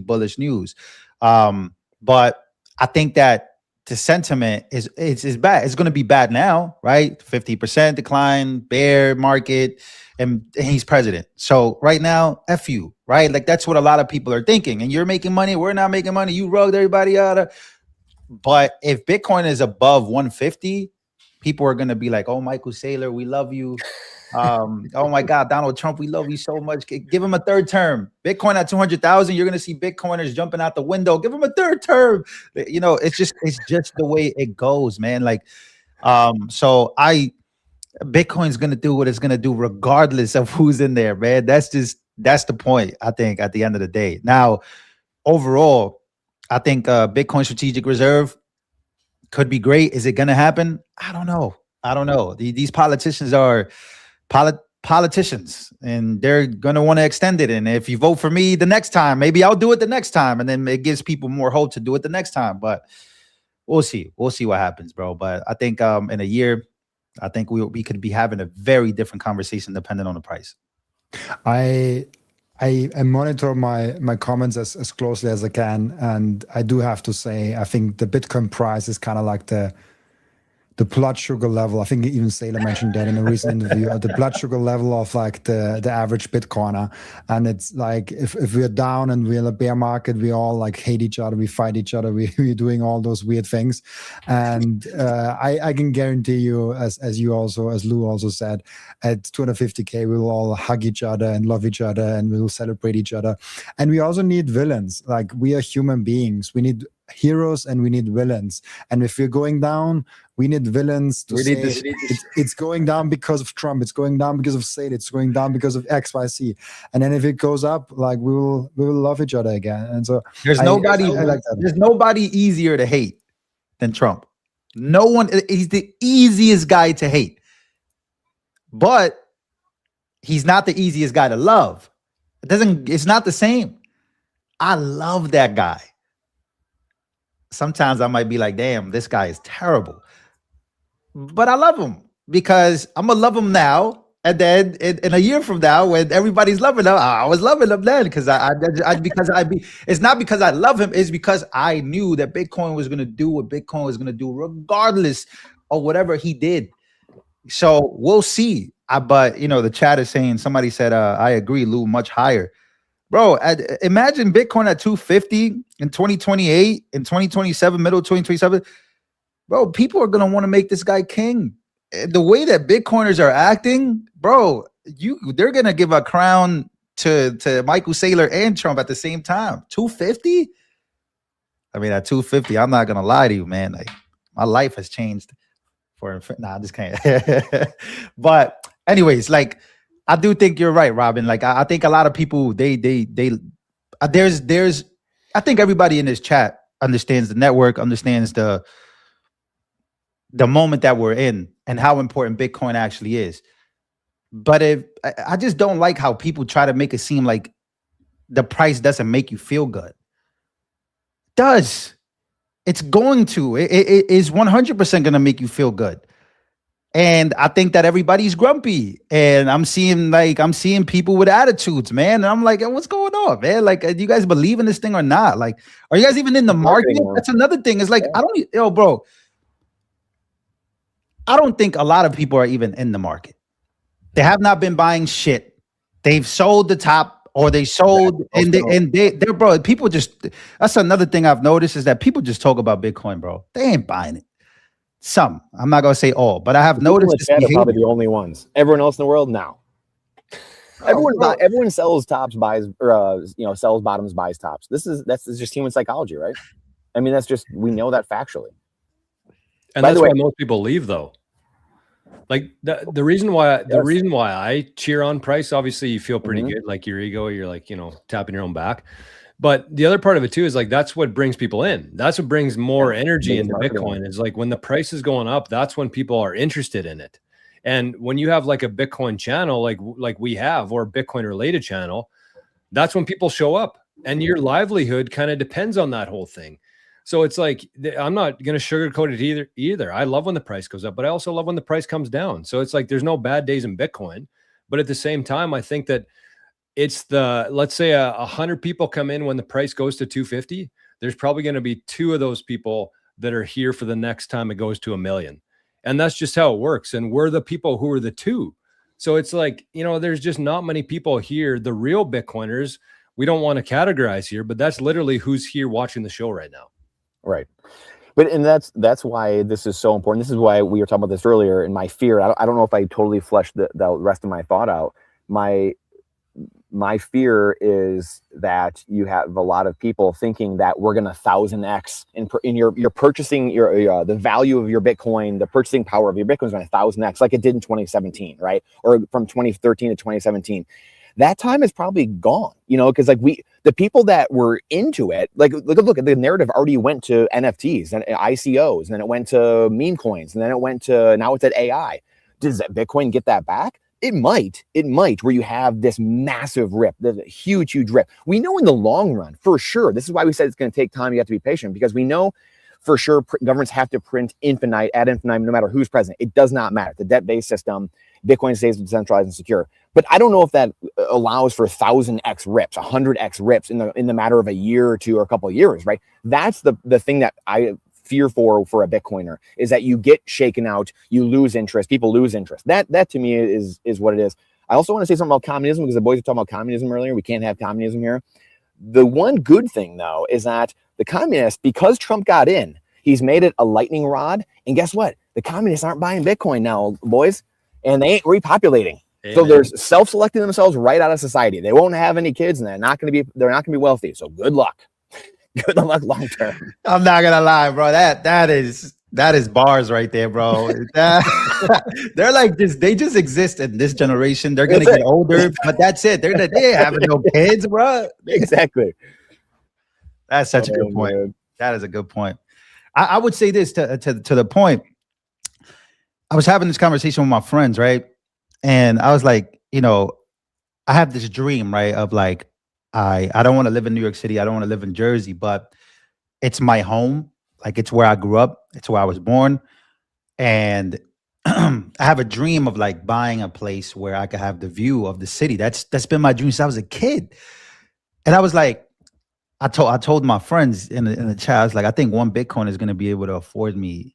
Speaker 6: bullish news. But I think that the sentiment is bad. It's going to be bad now, right? 50% decline, bear market, and he's president. So right now, F you, right? Like, that's what a lot of people are thinking. And you're making money, we're not making money. You rugged everybody out of. But if Bitcoin is above 150, people are going to be like, oh, Michael Saylor, we love you. Oh my God, Donald Trump, we love you so much. Give him a third term. Bitcoin at 200,000, you're gonna see Bitcoiners jumping out the window. Give him a third term. It's just the way it goes, man. Like, Bitcoin's gonna do what it's gonna do regardless of who's in there, man. That's the point, I think, at the end of the day. Now, overall, I think Bitcoin strategic reserve could be great. Is it gonna happen? I don't know. These politicians are politicians, and they're going to want to extend it. And if you vote for me the next time, maybe I'll do it the next time. And then it gives people more hope to do it the next time. But we'll see what happens, bro. But I think in a year, I think we could be having a very different conversation depending on the price.
Speaker 1: I monitor my comments as closely as I can. And I do have to say, I think the Bitcoin price is kind of like the blood sugar level. I think even Saylor mentioned that in a recent interview, the blood sugar level of like the average Bitcoiner. And it's like, if we're down and we're in a bear market, we all like hate each other, we fight each other, we're doing all those weird things. And I can guarantee you, as Lou also said, at 250K, we'll all hug each other and love each other, and we'll celebrate each other. And we also need villains. Like, we are human beings. We need heroes and we need villains. And if we're going down, we need villains to say it's going down because of Trump, it's going down because of Satan, it's going down because of XYZ. And then if it goes up, like we will love each other again. And so
Speaker 6: there's nobody easier to hate than Trump. No one. He's the easiest guy to hate, but he's not the easiest guy to love. It's not the same. I love that guy. Sometimes I might be like, damn, this guy is terrible. But I love him because I'm going to love him now. And then in a year from now, when everybody's loving him, I was loving him then because it's not because I love him. It's because I knew that Bitcoin was going to do what Bitcoin was going to do regardless of whatever he did. So we'll see. But, the chat is saying, somebody said, I agree, Lou, much higher. Bro, imagine Bitcoin at 250 in 2028, in 2027, middle 2027. Bro, people are going to want to make this guy king. The way that Bitcoiners are acting, bro, they're going to give a crown to Michael Saylor and Trump at the same time. 250? I mean, at 250, I'm not going to lie to you, man. Like, my life has changed I just can't. But anyways, like, I do think you're right, Robin. Like, I think a lot of people, I think everybody in this chat understands the network, understands the moment that we're in and how important Bitcoin actually is. But I just don't like how people try to make it seem like the price doesn't make you feel good. It does. It's going to. It is 100% going to make you feel good. And I think that everybody's grumpy. And I'm seeing people with attitudes, man. And I'm like, what's going on, man? Like, do you guys believe in this thing or not? Like, are you guys even in the market? That's another thing. It's like, bro, I don't think a lot of people are even in the market. They have not been buying shit. They've sold the top. Or they sold they're bro. People that's another thing I've noticed is that people just talk about Bitcoin, bro. They ain't buying it. Some, I'm not gonna say all, but I have noticed this
Speaker 2: are probably the only ones. Everyone else in the world, now. Everyone sells tops, buys, or sells bottoms, buys tops. That's just human psychology, right? I mean, we know that factually.
Speaker 5: And that's why most people leave, though. Like the reason why I cheer on price, obviously you feel pretty good, like your ego, you're like, tapping your own back. But the other part of it too is like, that's what brings people in. That's what brings more energy into Bitcoin is like when the price is going up, that's when people are interested in it. And when you have like a Bitcoin channel, like we have, or a Bitcoin related channel, that's when people show up and your livelihood kind of depends on that whole thing. So it's like, I'm not going to sugarcoat it either. I love when the price goes up, but I also love when the price comes down. So it's like, there's no bad days in Bitcoin. But at the same time, I think that it's let's say 100 people come in when the price goes to 250. There's probably going to be 2 of those people that are here for the next time it goes to 1 million. And that's just how it works. And we're the people who are the 2. So it's like, there's just not many people here. The real Bitcoiners, we don't want to categorize here, but that's literally who's here watching the show right now.
Speaker 2: Right. And that's why this is so important. This is why we were talking about this earlier. And my fear, I don't know if I totally fleshed the rest of my thought out. My fear is that you have a lot of people thinking that we're going to 1000x in your purchasing the value of your Bitcoin, the purchasing power of your Bitcoin is going to 1000x like it did in 2017, right? Or from 2013 to 2017. That time is probably gone, because like the people that were into it, like look at the narrative already went to NFTs and ICOs, and then it went to meme coins, and then it went to, now it's at AI. Does that Bitcoin get that back? It might, where you have this massive rip, there's a huge rip. We know in the long run, for sure, this is why we said it's going to take time. You have to be patient, because we know for sure governments have to print ad infinitum, no matter who's president. It does not matter. The debt-based system, Bitcoin stays decentralized and secure. But I don't know if that allows for 1000x rips, 100x rips in the matter of a year or 2 or a couple of years, right? That's the thing that I fear for a Bitcoiner, is that you get shaken out, you lose interest, people lose interest. That to me is what it is. I also want to say something about communism, because the boys were talking about communism earlier. We can't have communism here. The one good thing, though, is that the communists, because Trump got in, he's made it a lightning rod. And guess what? The communists aren't buying Bitcoin now, boys, and they ain't repopulating. Amen. So they're self-selecting themselves right out of society. They won't have any kids, and they're not going to be wealthy. So good luck. Good luck long term.
Speaker 6: I'm not gonna lie, bro. That is bars right there, bro. They're like this. They just exist in this generation. They're gonna
Speaker 2: That's
Speaker 6: get
Speaker 2: it.
Speaker 6: older, but that's it. They ain't having no kids, bro.
Speaker 2: Exactly.
Speaker 6: That's such a good
Speaker 2: Oh,
Speaker 6: point.
Speaker 2: man.
Speaker 6: That is a good point. I would say this to the point. I was having this conversation with my friends, right? And I was like, I have this dream, right? Of like, I don't want to live in New York City. I don't want to live in Jersey, but it's my home. Like it's where I grew up. It's where I was born. And I have a dream of like buying a place where I could have the view of the city. That's been my dream since I was a kid. And I was like, I told my friends in the chat, I was like, I think one Bitcoin is going to be able to afford me.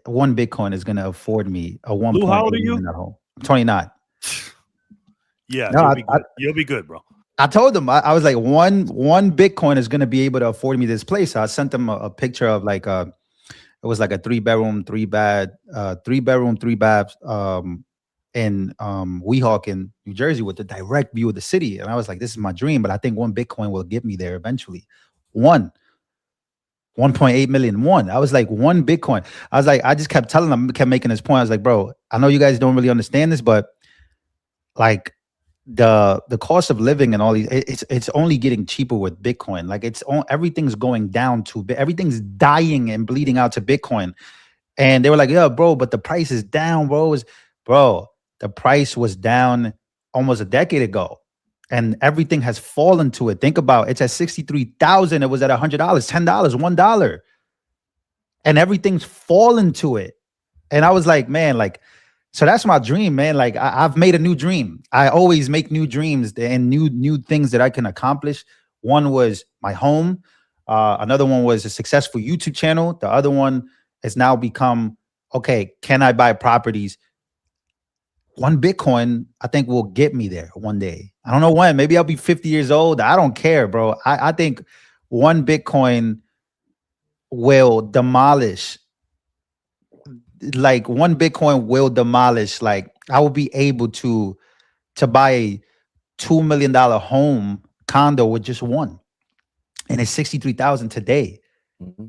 Speaker 6: One Bitcoin is going to afford me a 1.8
Speaker 4: Lou, how old are you?
Speaker 6: million home. I'm 29.
Speaker 4: Yeah,
Speaker 6: No,
Speaker 4: you'll be good, bro.
Speaker 6: I told them I was like one Bitcoin is going to be able to afford me this place. So I sent them a picture of like it was like a 3-bedroom, 3-bath in Weehawken, New Jersey, with the direct view of the city. And I was like, this is my dream, but I think one Bitcoin will get me there eventually. 1.8 million. I was like, one Bitcoin. I was like, I just kept telling them, kept making this point. I was like, bro, I know you guys don't really understand this, but like the cost of living and all these, it's only getting cheaper with Bitcoin. Like everything's going down to, everything's dying and bleeding out to Bitcoin. And they were like, yeah, bro, but the price is down, bro. The price was down almost a decade ago. And everything has fallen to it. Think about it. It's at 63,000. It was at $100, $10, $1. And everything's fallen to it. And I was like, man, like, so that's my dream, man. Like I've made a new dream. I always make new dreams and new things that I can accomplish. One was my home. Another one was a successful YouTube channel. The other one has now become, okay, can I buy properties? One Bitcoin, I think, will get me there one day. I don't know when. Maybe I'll be 50 years old. I don't care, bro. I think one Bitcoin will demolish. Like one Bitcoin will demolish. Like I will be able to buy a $2 million home condo with just one, and it's 63,000 today.
Speaker 2: Mm-hmm.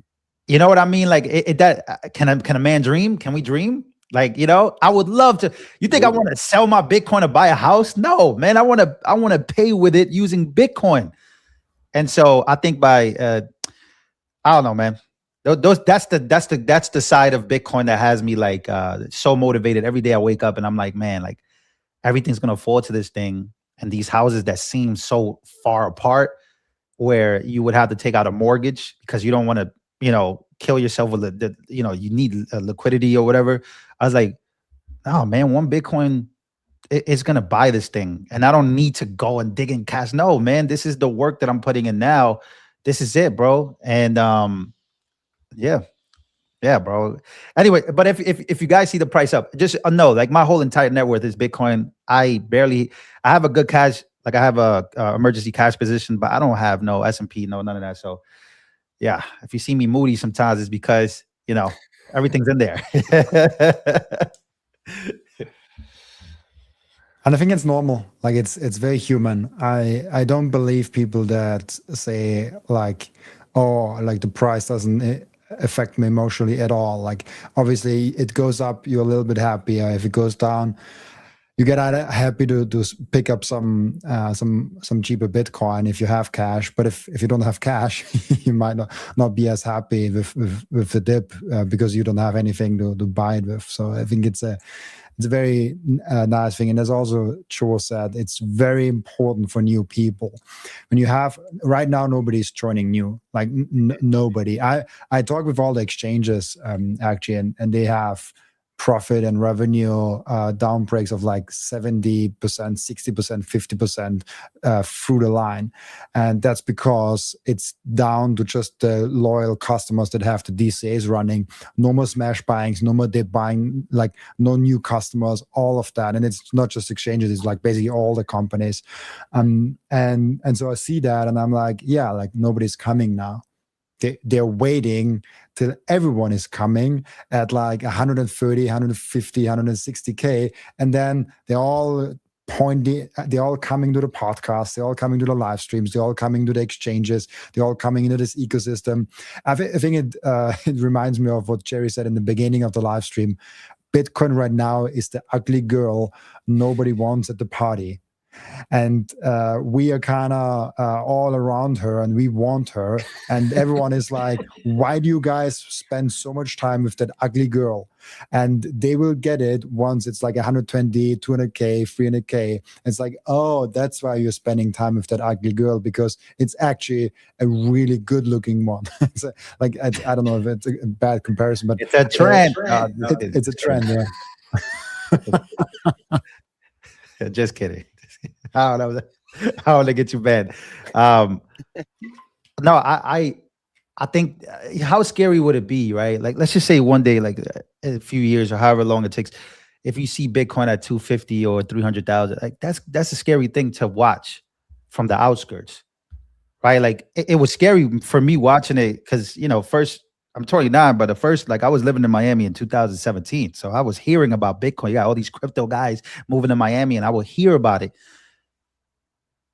Speaker 6: You know what I mean? Like can a man dream? Can we dream? Like, I would love to. You think I want to sell my Bitcoin to buy a house? No, man. I want to pay with it using Bitcoin. And so I think by I don't know, man. That's the side of Bitcoin that has me like so motivated. Every day I wake up and I'm like, man, like everything's gonna fall to this thing, and these houses that seem so far apart, where you would have to take out a mortgage because you don't want to, kill yourself with you need liquidity or whatever. I was like, oh man, one Bitcoin is gonna buy this thing, and I don't need to go and dig in cash. No, man, this is the work that I'm putting in now. This is it, bro. And yeah, bro. Anyway, but if you guys see the price up, just know, like my whole entire net worth is Bitcoin. I have a good cash, like I have a emergency cash position, but I don't have no S&P, no none of that. So yeah, if you see me moody sometimes, it's because everything's in there.
Speaker 1: And I think it's normal. Like it's very human. I don't believe people that say like, oh, like the price doesn't affect me emotionally at all. Like obviously it goes up, you're a little bit happier. If it goes down, you get happy to pick up some cheaper Bitcoin if you have cash. But if you don't have cash, you might not be as happy with the dip because you don't have anything to buy it with. So I think it's a very nice thing. And as also Cho said, it's very important for new people. When you have, right now, nobody's joining new, like nobody. I talk with all the exchanges actually, and they have profit and revenue down breaks of like 70%, 60%, 50% through the line. And that's because it's down to just the loyal customers that have the DCAs running, no more smash buyings, no more dip buying, like no new customers, all of that. And it's not just exchanges, it's like basically all the companies. And so I see that and I'm like, yeah, like nobody's coming now. They're waiting till everyone is coming at like 130, 150, 160K. And then they all they're all coming to the podcast, they're all coming to the live streams, they're all coming to the exchanges, they're all coming into this ecosystem. I think it reminds me of what Jerry said in the beginning of the live stream. Bitcoin right now is the ugly girl nobody wants at the party. And we are kind of all around her, and we want her. And everyone is like, why do you guys spend so much time with that ugly girl? And they will get it once it's like 120, 200K, 300K. It's like, oh, that's why you're spending time with that ugly girl, because it's actually a really good looking one. I don't know if it's a bad comparison, but
Speaker 6: it's a trend.
Speaker 1: It's a trend, yeah.
Speaker 6: Just kidding. I don't want to get you banned. No, I think how scary would it be, right? Like, let's just say one day, like a few years or however long it takes, if you see Bitcoin at 250 or 300,000, like that's a scary thing to watch from the outskirts, right? Like it was scary for me watching it because, first I'm 29, but the first, like I was living in Miami in 2017. So I was hearing about Bitcoin. You got all these crypto guys moving to Miami and I would hear about it.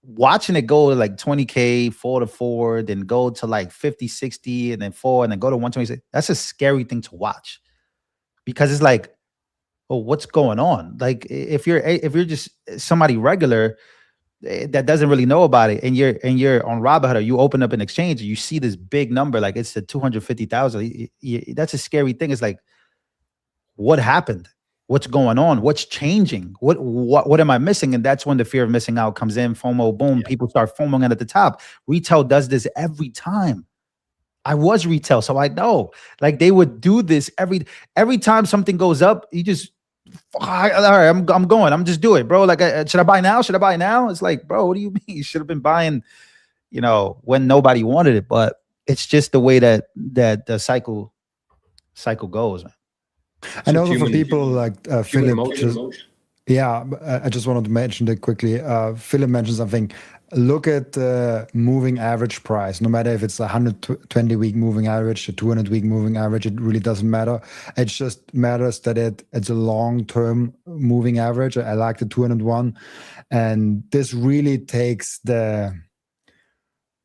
Speaker 6: Watching it go to like 20K, 4 to 4, then go to like 50, 60, and then 4, and then go to 126. That's a scary thing to watch because it's like, oh, what's going on? Like if you're just somebody regular that doesn't really know about it, and you're on Robinhood, or you open up an exchange and you see this big number, like it's the 250,000. That's a scary thing. It's like, what happened? What's going on? What's changing? What am I missing? And that's when the fear of missing out comes in. FOMO, boom. Yeah. People start FOMOing at the top. Retail does this every time. I was retail, so I know. Like they would do this every time something goes up. You just, all right, I'm going. I'm just do it, bro. Like, should I buy now? Should I buy now? It's like, bro, what do you mean? You should have been buying, when nobody wanted it. But it's just the way that the cycle goes, man.
Speaker 1: And also for people like Philip, I just wanted to mention that quickly. Philip mentioned something. Look at the moving average price. No matter if it's a 120-week moving average, a 200-week moving average, it really doesn't matter. It just matters that it's a long-term moving average. I like the 201. And this really takes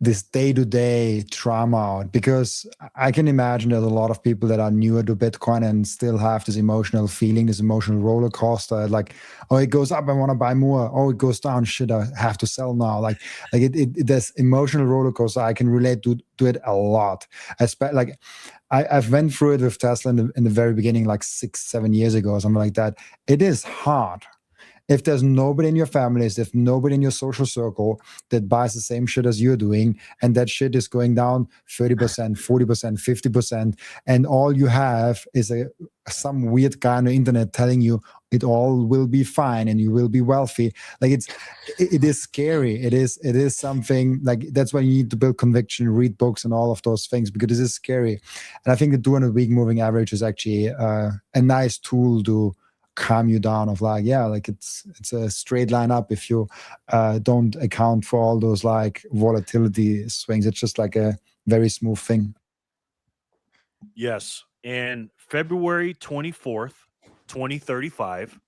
Speaker 1: this day-to-day trauma out, because I can imagine there's a lot of people that are newer to Bitcoin and still have this emotional feeling, this emotional roller coaster. Like, oh, it goes up, I want to buy more. Oh, it goes down, shit, I have to sell now. Like this emotional roller coaster, I can relate to it a lot. I've went through it with Tesla in the very beginning, like 6-7 years ago or something like that. It is hard. If there's nobody in your family, if nobody in your social circle that buys the same shit as you're doing, and that shit is going down 30%, 40%, 50%, and all you have is some weird guy on the internet telling you it all will be fine and you will be wealthy. Like it is scary. It is something like, that's why you need to build conviction, read books and all of those things, because this is scary. And I think the 200-week moving average is actually a nice tool to calm you down, of like, yeah, like it's a straight line up if you don't account for all those like volatility swings. It's just like a very smooth thing.
Speaker 4: Yes. And February 24th, 2035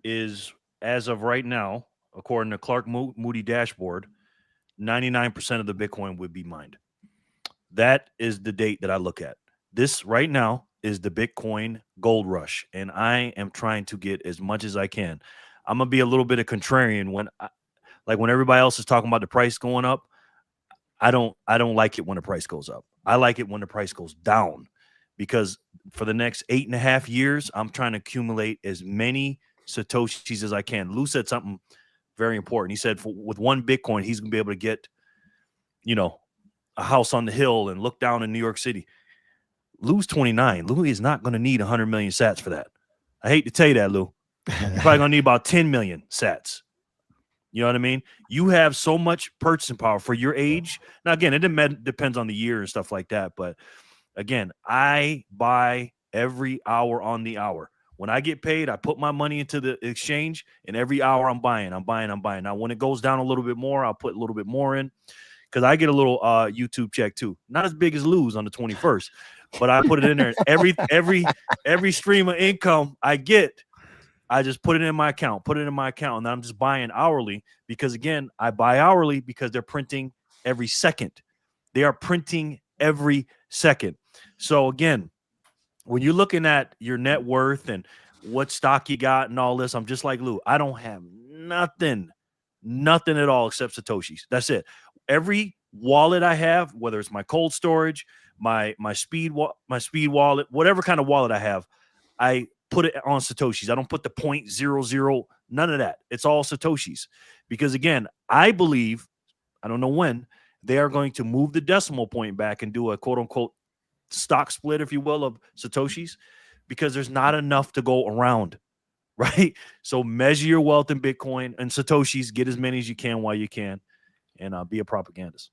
Speaker 4: is, as of right now, according to Clark Moody dashboard, 99% of the Bitcoin would be mined. That is the date that I look at. This right now is the Bitcoin gold rush, and I am trying to get as much as I can. I'm gonna be a little bit of contrarian when everybody else is talking about the price going up. I don't like it when the price goes up. I like it when the price goes down, because for the next 8.5 years, I'm trying to accumulate as many Satoshis as I can. Lou said something very important. He said with one Bitcoin, he's gonna be able to get, a house on the hill and look down in New York City. Lou's 29. Lou is not going to need 100 million sats for that. I hate to tell you that, Lou. You're probably going to need about 10 million sats. You know what I mean? You have so much purchasing power for your age. Now, again, it depends on the year and stuff like that. But again, I buy every hour on the hour. When I get paid, I put my money into the exchange, and every hour I'm buying. Now, when it goes down a little bit more, I'll put a little bit more in, because I get a little YouTube check too. Not as big as Lou's on the 21st. But I put it in there. Every stream of income I get, I just put it in my account, and I'm just buying hourly because, again, I buy hourly because they're printing every second. They are printing every second. So, again, when you're looking at your net worth and what stock you got and all this, I'm just like Lou. I don't have nothing at all except Satoshis. That's it. Every wallet I have, whether it's my cold storage, my speed wallet, whatever kind of wallet I have, I put it on Satoshis. I don't put the 0.00, none of that. It's all Satoshis. Because, again, I believe, I don't know when, they are going to move the decimal point back and do a quote-unquote stock split, if you will, of Satoshis, because there's not enough to go around, right? So measure your wealth in Bitcoin and Satoshis. Get as many as you can while you can, and be a propagandist.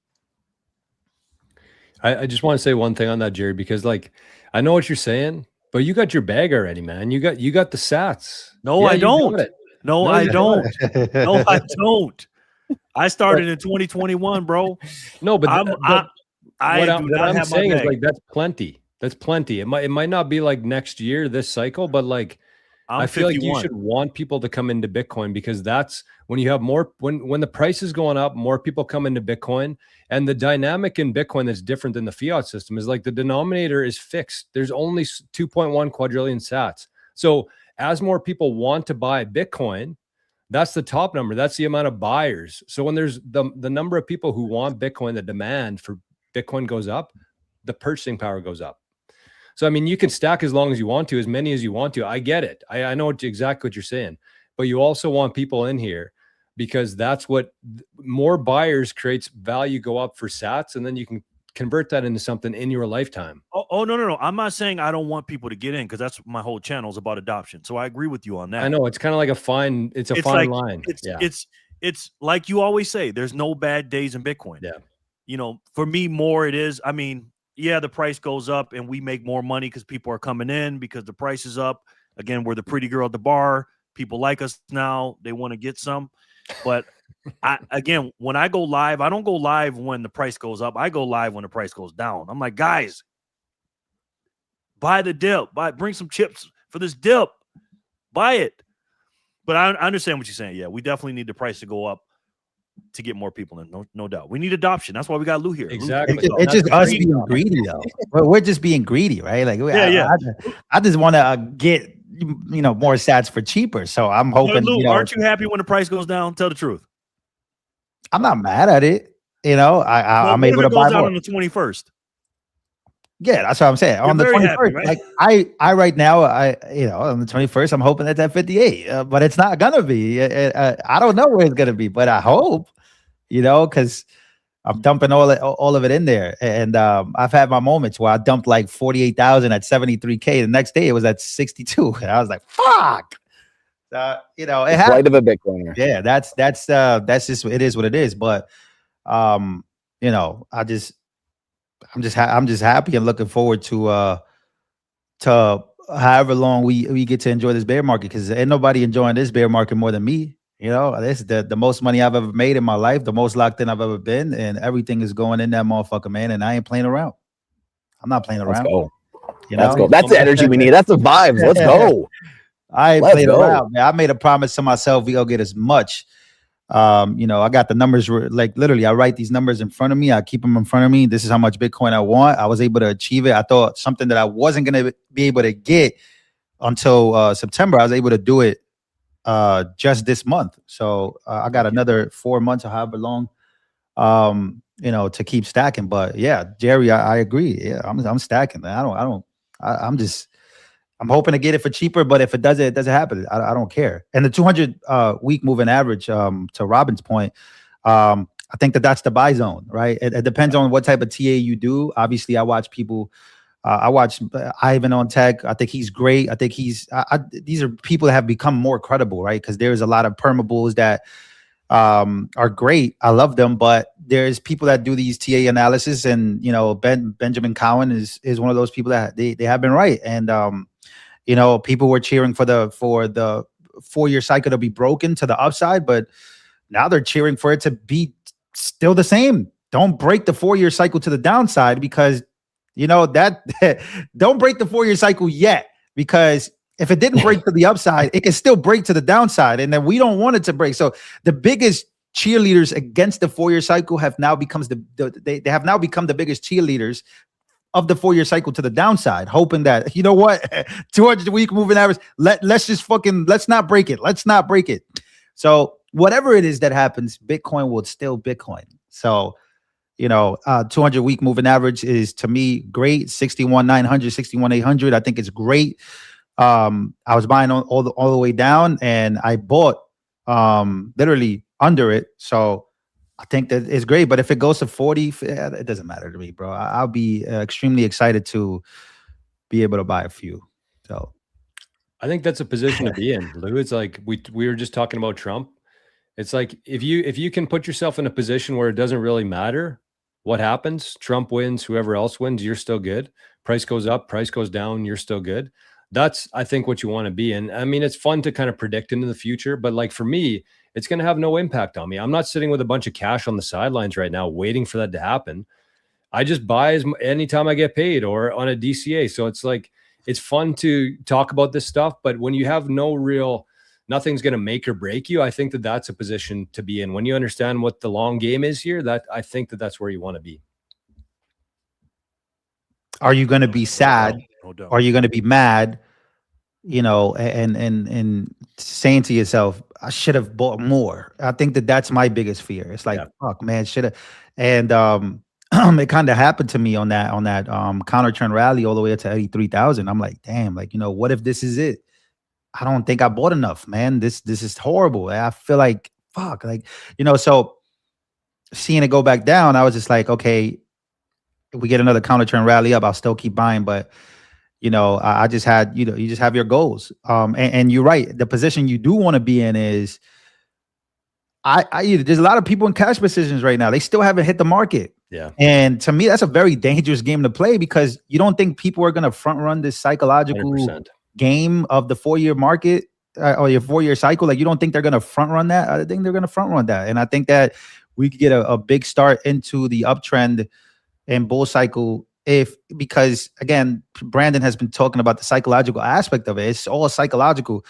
Speaker 5: I just want to say one thing on that, Jerry, because like I know what you're saying, but you got your bag already, man. You got the sats.
Speaker 4: No,
Speaker 5: Yeah,
Speaker 4: I
Speaker 5: you
Speaker 4: don't.
Speaker 5: got it.
Speaker 4: No,
Speaker 5: No,
Speaker 4: I
Speaker 5: you
Speaker 4: don't. No, I don't. I started in 2021, bro.
Speaker 5: No, but
Speaker 4: I do
Speaker 5: what
Speaker 4: not
Speaker 5: I'm
Speaker 4: have
Speaker 5: saying
Speaker 4: my
Speaker 5: is
Speaker 4: bag.
Speaker 5: like that's plenty. That's plenty. It might not be like next year, this cycle, but like
Speaker 4: I'm
Speaker 5: I feel
Speaker 4: 51.
Speaker 5: like you should want people to come into Bitcoin because that's when you have more when the price is going up, more people come into Bitcoin. And the dynamic in Bitcoin that's different than the fiat system is like the denominator is fixed. There's only 2.1 quadrillion sats. So as more people want to buy Bitcoin, that's the top number. That's the amount of buyers. So when there's the number of people who want Bitcoin, the demand for Bitcoin goes up, the purchasing power goes up. So, I mean, you can stack as long as you want to, as many as you want to. I get it. I know exactly what you're saying, but you also want people in here because that's what more buyers creates value go up for sats. And then you can convert that into something in your lifetime.
Speaker 4: Oh, no. I'm not saying I don't want people to get in because that's my whole channel is about adoption. So I agree with you on that.
Speaker 5: I know it's kind of like a fine line.
Speaker 4: It's like you always say, there's no bad days in Bitcoin.
Speaker 5: Yeah.
Speaker 4: You know, for me, more it is. I mean, yeah, the price goes up and we make more money because people are coming in because the price is up. Again, we're the pretty girl at the bar. People like us now. They want to get some. But again, when I go live, I don't go live when the price goes up. I go live when the price goes down. I'm like, guys, buy the dip. Bring some chips for this dip. Buy it. But I understand what you're saying. Yeah, we definitely need the price to go up to get more people in. No doubt. We need adoption. That's why we got Lou here.
Speaker 5: Exactly.
Speaker 6: It's just us being greedy, though. We're just being greedy, right? Like, I just want to get more sats for cheaper. So I'm hoping.
Speaker 4: Lou, aren't you happy when the price goes down? Tell the truth.
Speaker 6: I'm not mad at it. I'm able to buy more
Speaker 4: on the 21st.
Speaker 6: Yeah, that's what I'm saying. On the 21st, happy, right? Like I right now, on the 21st, I'm hoping that's at 58, but it's not gonna be. I don't know where it's gonna be, but I hope, because I'm dumping all of it in there, and I've had my moments where I dumped like 48,000 at 73K. The next day, it was at 62, and I was like, "Fuck." It happens.
Speaker 2: Flight of a Bitcoiner.
Speaker 6: Yeah, that's just it is what it is. But I'm just happy and looking forward to however long we get to enjoy this bear market, because ain't nobody enjoying this bear market more than me. This is the most money I've ever made in my life, the most locked in I've ever been, and everything is going in that motherfucker, man. And I ain't playing around. I'm not playing around.
Speaker 2: Let's go. Let's go. That's the energy we need. That's the vibes. Let's go.
Speaker 6: I ain't playing around, man. I made a promise to myself we gonna get as much. I got the numbers like literally. I write these numbers in front of me. I keep them in front of me. This is how much Bitcoin I want. I was able to achieve it. I thought something that I wasn't gonna be able to get until September. I was able to do it just this month. So I got another 4 months or however long, to keep stacking. But yeah, Jerry, I agree. Yeah, I'm stacking. Man. I'm hoping to get it for cheaper, but if it doesn't happen, I don't care. And the 200 week moving average, to Robin's point, I think that's the buy zone, right? It depends on what type of TA you do. Obviously, I watch people. I watch Ivan on Tech. I think he's great. I think these are people that have become more credible, right? Because there's a lot of permables that are great. I love them, but there's people that do these TA analysis, and Benjamin Cowan is one of those people that they have been right. And people were cheering for the 4-year cycle to be broken to the upside, but now they're cheering for it to be still the same. Don't break the 4-year cycle to the downside, because that don't break the 4-year cycle yet, because If it didn't break to the upside, it can still break to the downside, and then we don't want it to break. So the biggest cheerleaders against the 4-year cycle have now become they have now become the biggest cheerleaders of the 4-year cycle to the downside, hoping that, you know what, 200-week moving average, let's not break it. Let's not break it. So whatever it is that happens, Bitcoin will still Bitcoin. So, 200-week moving average is, to me, great. 61,900, 61,800. I think it's great. I was buying all the way down, and I bought literally under it. So I think that it's great. But if it goes to 40, it doesn't matter to me, bro. I'll be extremely excited to be able to buy a few. So
Speaker 5: I think that's a position to be in, Lou. It's like we were just talking about Trump. It's like if you can put yourself in a position where it doesn't really matter what happens, Trump wins, whoever else wins, you're still good. Price goes up, price goes down, you're still good. That's, I think, what you want to be. And I mean, it's fun to kind of predict into the future, but like for me, it's going to have no impact on me. I'm not sitting with a bunch of cash on the sidelines right now waiting for that to happen. I just buy anytime I get paid or on a DCA. So it's like, it's fun to talk about this stuff, but when you have nothing's going to make or break you, I think that that's a position to be in. When you understand what the long game is here, that I think that that's where you want to be.
Speaker 6: Are you going to be sad?
Speaker 4: No doubt.
Speaker 6: Are you going to be mad? And saying to yourself, I should have bought more. I think that that's my biggest fear. It's like, fuck, man, should have. And it kind of happened to me on that counter trend rally all the way up to 83,000. I'm like, damn, like, what if this is it? I don't think I bought enough, man. This is horrible. I feel like, fuck, like, so seeing it go back down, I was just like, okay, if we get another counter trend rally up, I'll still keep buying. But, I just had, you just have your goals. And you're right. The position you do want to be in is, there's a lot of people in cash positions right now. They still haven't hit the market.
Speaker 5: Yeah.
Speaker 6: And to me, that's a very dangerous game to play because you don't think people are going to front run this psychological
Speaker 5: 100%.
Speaker 6: game of the 4-year market or your 4-year cycle. Like, you don't think they're going to front run that? I think they're going to front run that. And I think that we could get a big start into the uptrend and bull cycle because again, Brandon has been talking about the psychological aspect of it. It's all psychological.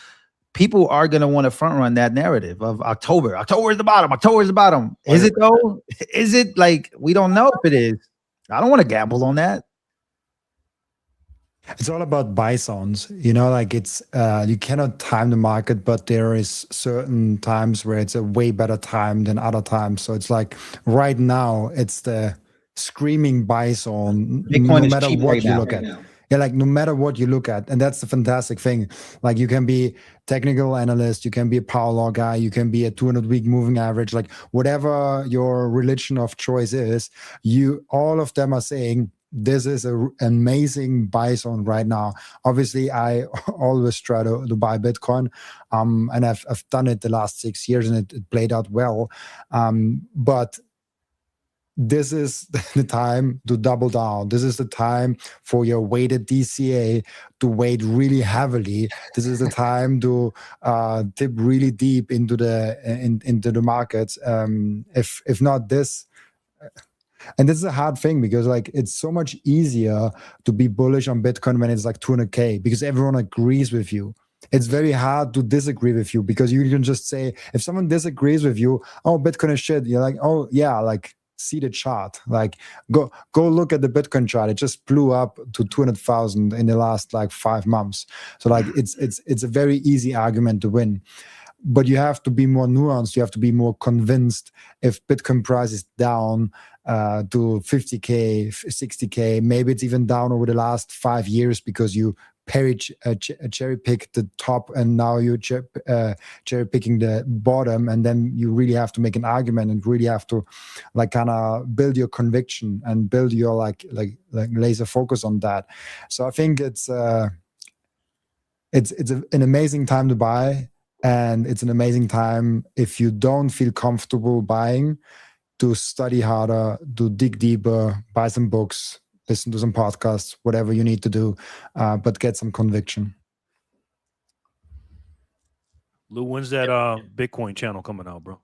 Speaker 6: People are going to want to front run that narrative of October. October is the bottom. October is the bottom. Is it though? Is it? Like, we don't know if it is. I don't want to gamble on that.
Speaker 1: It's all about buy zones, like it's you cannot time the market, but there is certain times where it's a way better time than other times. So it's like right now it's the screaming buy zone,
Speaker 6: Bitcoin
Speaker 1: no
Speaker 6: is
Speaker 1: matter
Speaker 6: cheap
Speaker 1: what
Speaker 6: right
Speaker 1: you
Speaker 6: now.
Speaker 1: look at. Yeah, like no matter what you look at. And that's the fantastic thing. Like you can be technical analyst, you can be a power law guy, you can be a 200-week moving average, like whatever your religion of choice is, all of them are saying this is an amazing buy zone right now. Obviously, I always try to buy Bitcoin, and I've done it the last 6 years, and it played out well. But this is the time to double down. This is the time for your weighted DCA to weight really heavily. This is the time to dip really deep into the markets. If not this. And this is a hard thing because like it's so much easier to be bullish on Bitcoin when it's like 200K because everyone agrees with you. It's very hard to disagree with you because you can just say, if someone disagrees with you, oh, Bitcoin is shit. You're like, oh yeah, like see the chart. Like go look at the Bitcoin chart. It just blew up to 200,000 in the last like 5 months. So like it's a very easy argument to win. But you have to be more nuanced. You have to be more convinced. If Bitcoin price is down to 50K, 60K, maybe it's even down over the last 5 years because you cherry pick the top and now you're cherry picking the bottom, and then you really have to make an argument and really have to like kind of build your conviction and build your like laser focus on that. So I think it's an amazing time to buy. And it's an amazing time if you don't feel comfortable buying, to study harder, to dig deeper, buy some books, listen to some podcasts, whatever you need to do, but get some conviction.
Speaker 4: Lou, when's that Bitcoin channel coming out, bro?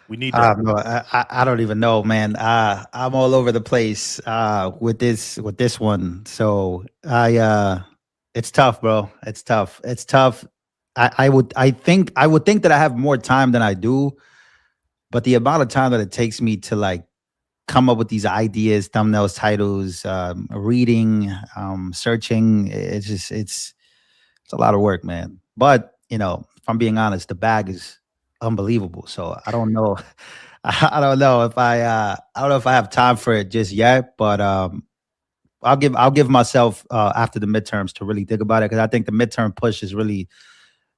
Speaker 4: We need that.
Speaker 6: No, I don't even know, man. I'm all over the place with this one. So It's tough, bro. It's tough. It's tough. I would think that I have more time than I do, but the amount of time that it takes me to like come up with these ideas, thumbnails, titles, reading, searching, it's a lot of work, man. But you know, if I'm being honest, the bag is unbelievable. So I don't know. I don't know if I don't know if I have time for it just yet, but I'll give myself after the midterms to really think about it, because I think the midterm push is really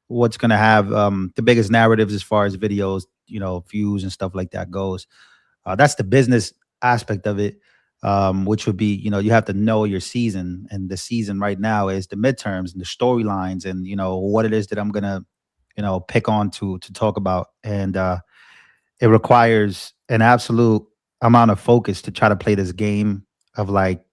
Speaker 6: what's going to have the biggest narratives as far as videos, you know, views and stuff like that goes. That's the business aspect of it, which would be, you know, you have to know your season, and the season right now is the midterms and the storylines, and you know what it is that I'm gonna, you know, pick on to talk about, and it requires an absolute amount of focus to try to play this game of like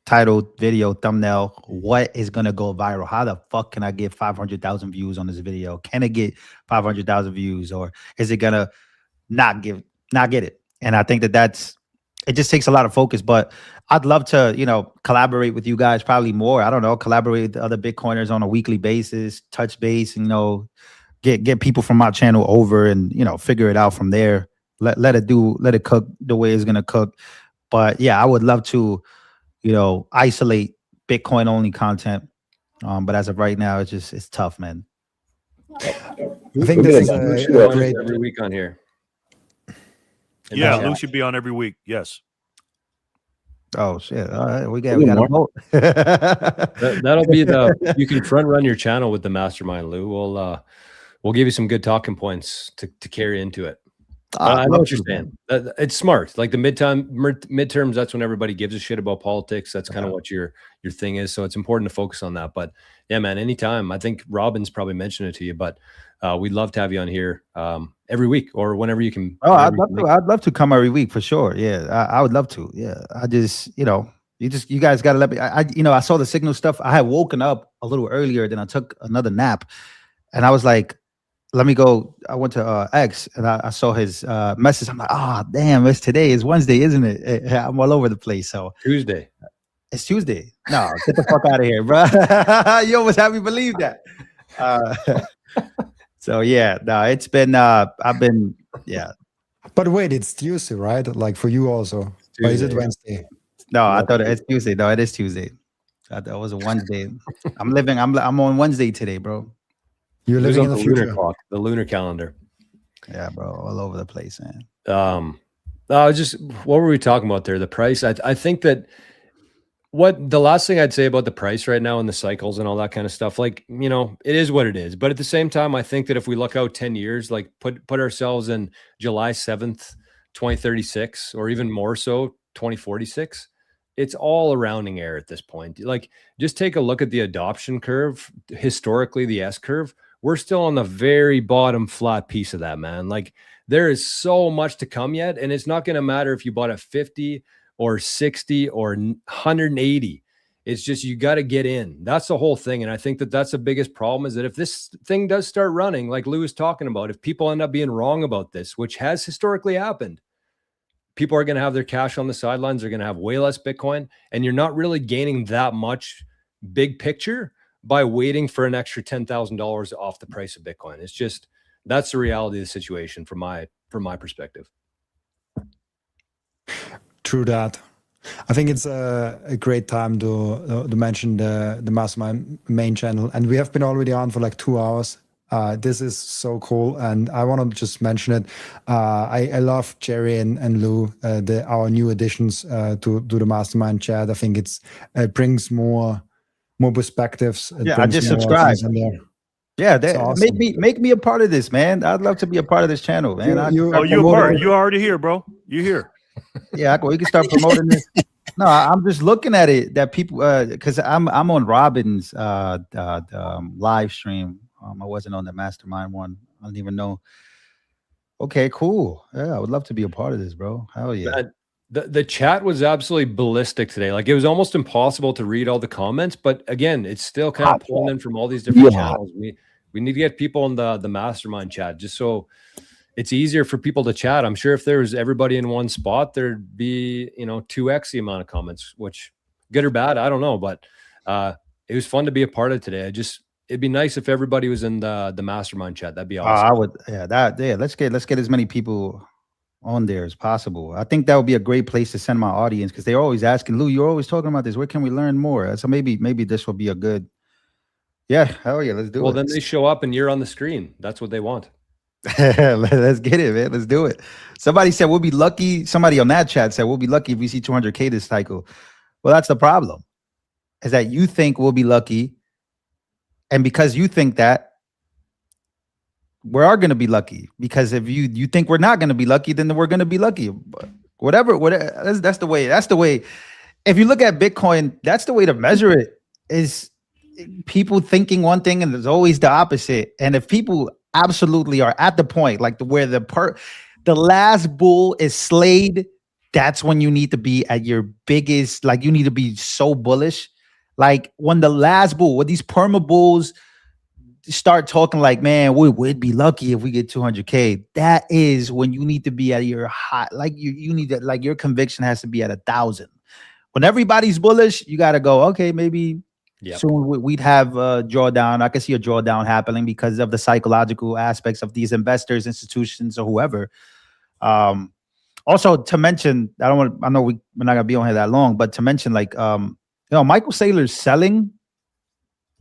Speaker 6: title, video, thumbnail. What is gonna go viral? How the fuck can I get 500,000 views on this video? Can it get 500,000 views, or is it gonna not get it? And I think that it just takes a lot of focus. But I'd love to, you know, collaborate with you guys probably more. I don't know, collaborate with other Bitcoiners on a weekly basis, touch base, and, you know, get people from my channel over and, you know, figure it out from there. Let it cook the way it's gonna cook. But yeah, I would love to, you know, isolate Bitcoin only content. But as of right now, it's tough, man.
Speaker 1: I think this is a great
Speaker 5: every week on here.
Speaker 4: Yeah, Lou should be on every week. Yes.
Speaker 6: Oh shit! All right, we got a vote.
Speaker 5: That'll be you can front run your channel with the mastermind, Lou. We'll give you some good talking points to carry into it. I know what you're saying. It's smart. Like the midterms, that's when everybody gives a shit about politics. That's kind of what your thing is. So it's important to focus on that. But yeah, man, anytime. I think Robin's probably mentioned it to you, but we'd love to have you on here every week or whenever you can.
Speaker 6: Oh, I'd love to come every week for sure. Yeah, I would love to. Yeah, I just, you know, you guys got to let me. You know, I saw the signal stuff. I had woken up a little earlier, then I took another nap, and I was like, let me go. I went to X and I saw his message. I'm like, oh, damn, it's today. It's Wednesday, isn't it? I'm all over the place. So
Speaker 5: Tuesday.
Speaker 6: It's Tuesday. No, get the fuck out of here, bro. You almost have me believe that. So yeah, no, it's been, yeah.
Speaker 1: But wait, it's Tuesday, right? Like for you also. Tuesday. Or is it Wednesday?
Speaker 6: No, I thought it's Tuesday. No, it is Tuesday. I thought it was a Wednesday. I'm on Wednesday today, bro.
Speaker 1: You're living in the future.
Speaker 5: Lunar clock, the lunar calendar.
Speaker 6: Yeah, bro, all over the place, man.
Speaker 5: What were we talking about there? The price. I think that the last thing I'd say about the price right now and the cycles and all that kind of stuff, like, you know, it is what it is. But at the same time, I think that if we look out 10 years, like put ourselves in July 7th, 2036, or even more so, 2046, it's all a rounding error at this point. Like, just take a look at the adoption curve. Historically, the S curve, we're still on the very bottom flat piece of that, man. Like, there is so much to come yet, and it's not going to matter if you bought a 50 or 60 or 180. It's just, you got to get in. That's the whole thing. And I think that that's the biggest problem, is that if this thing does start running, like Lou was talking about, if people end up being wrong about this, which has historically happened, people are going to have their cash on the sidelines. They're going to have way less Bitcoin, and you're not really gaining that much big picture by waiting for an extra $10,000 off the price of Bitcoin. It's just, that's the reality of the situation from my perspective.
Speaker 1: True that. I think it's a great time to mention the Mastermind main channel, and we have been already on for like 2 hours. This is so cool, and I want to just mention it. I love Jerry and Lou, our new additions to the Mastermind chat. I think it brings more perspectives.
Speaker 6: Yeah, I just subscribed. Yeah, awesome. make me a part of this, man. I'd love to be a part of this channel, man.
Speaker 4: You're a part. You're already here, bro. You're here.
Speaker 6: Yeah, we can start promoting this. No, I'm just looking at it that people, because I'm on Robin's live stream. I wasn't on the Mastermind one. I don't even know. Okay, cool. Yeah, I would love to be a part of this, bro. Hell yeah.
Speaker 5: The chat was absolutely ballistic today. Like, it was almost impossible to read all the comments, but again, it's still kind of pulling in from all these different channels. We need to get people in the Mastermind chat, just so it's easier for people to chat. I'm sure if there was everybody in one spot, there'd be, 2x the amount of comments, which, good or bad, I don't know. But it was fun to be a part of today. It'd be nice if everybody was in the mastermind chat. That'd be
Speaker 6: I
Speaker 5: awesome.
Speaker 6: would, yeah. Let's get as many people on there as possible. I think that would be a great place to send my audience because they're always asking, Lou, you're always talking about this. Where can we learn more? So maybe this will be a good. Yeah, hell yeah, let's do it.
Speaker 5: Well, then they show up and you're on the screen. That's what they want.
Speaker 6: Let's get it, man. Let's do it. Somebody said we'll be lucky. Somebody on that chat said we'll be lucky if we see 200K this cycle. Well, that's the problem, is that you think we'll be lucky. And because you think that, we are going to be lucky. Because if you think we're not going to be lucky, then we're going to be lucky. But whatever. That's the way. That's the way. If you look at Bitcoin, that's the way to measure it. Is people thinking one thing and there's always the opposite. And if people absolutely are at the point like where the last bull is slayed, that's when you need to be at your biggest. Like you need to be so bullish. Like when the last bull, with these perma bulls start talking like, man, we'd be lucky if we get 200K. That is when you need to be at your high. Like you need to, like your conviction has to be at 1,000. When everybody's bullish, you got to go, okay, maybe soon we'd have a drawdown. I can see a drawdown happening because of the psychological aspects of these investors, institutions, or whoever. Also to mention, I know we're not gonna be on here that long, but to mention like, Michael Saylor's selling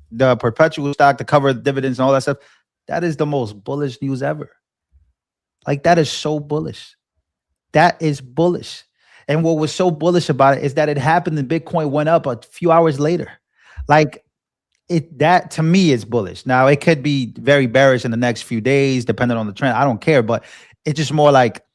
Speaker 6: the perpetual stock to cover the dividends and all that stuff. That is the most bullish news ever. Like that is so bullish. That is bullish. And what was so bullish about it is that it happened and Bitcoin went up a few hours later. Like that to me is bullish. Now it could be very bearish in the next few days, depending on the trend. I don't care, but it's just more like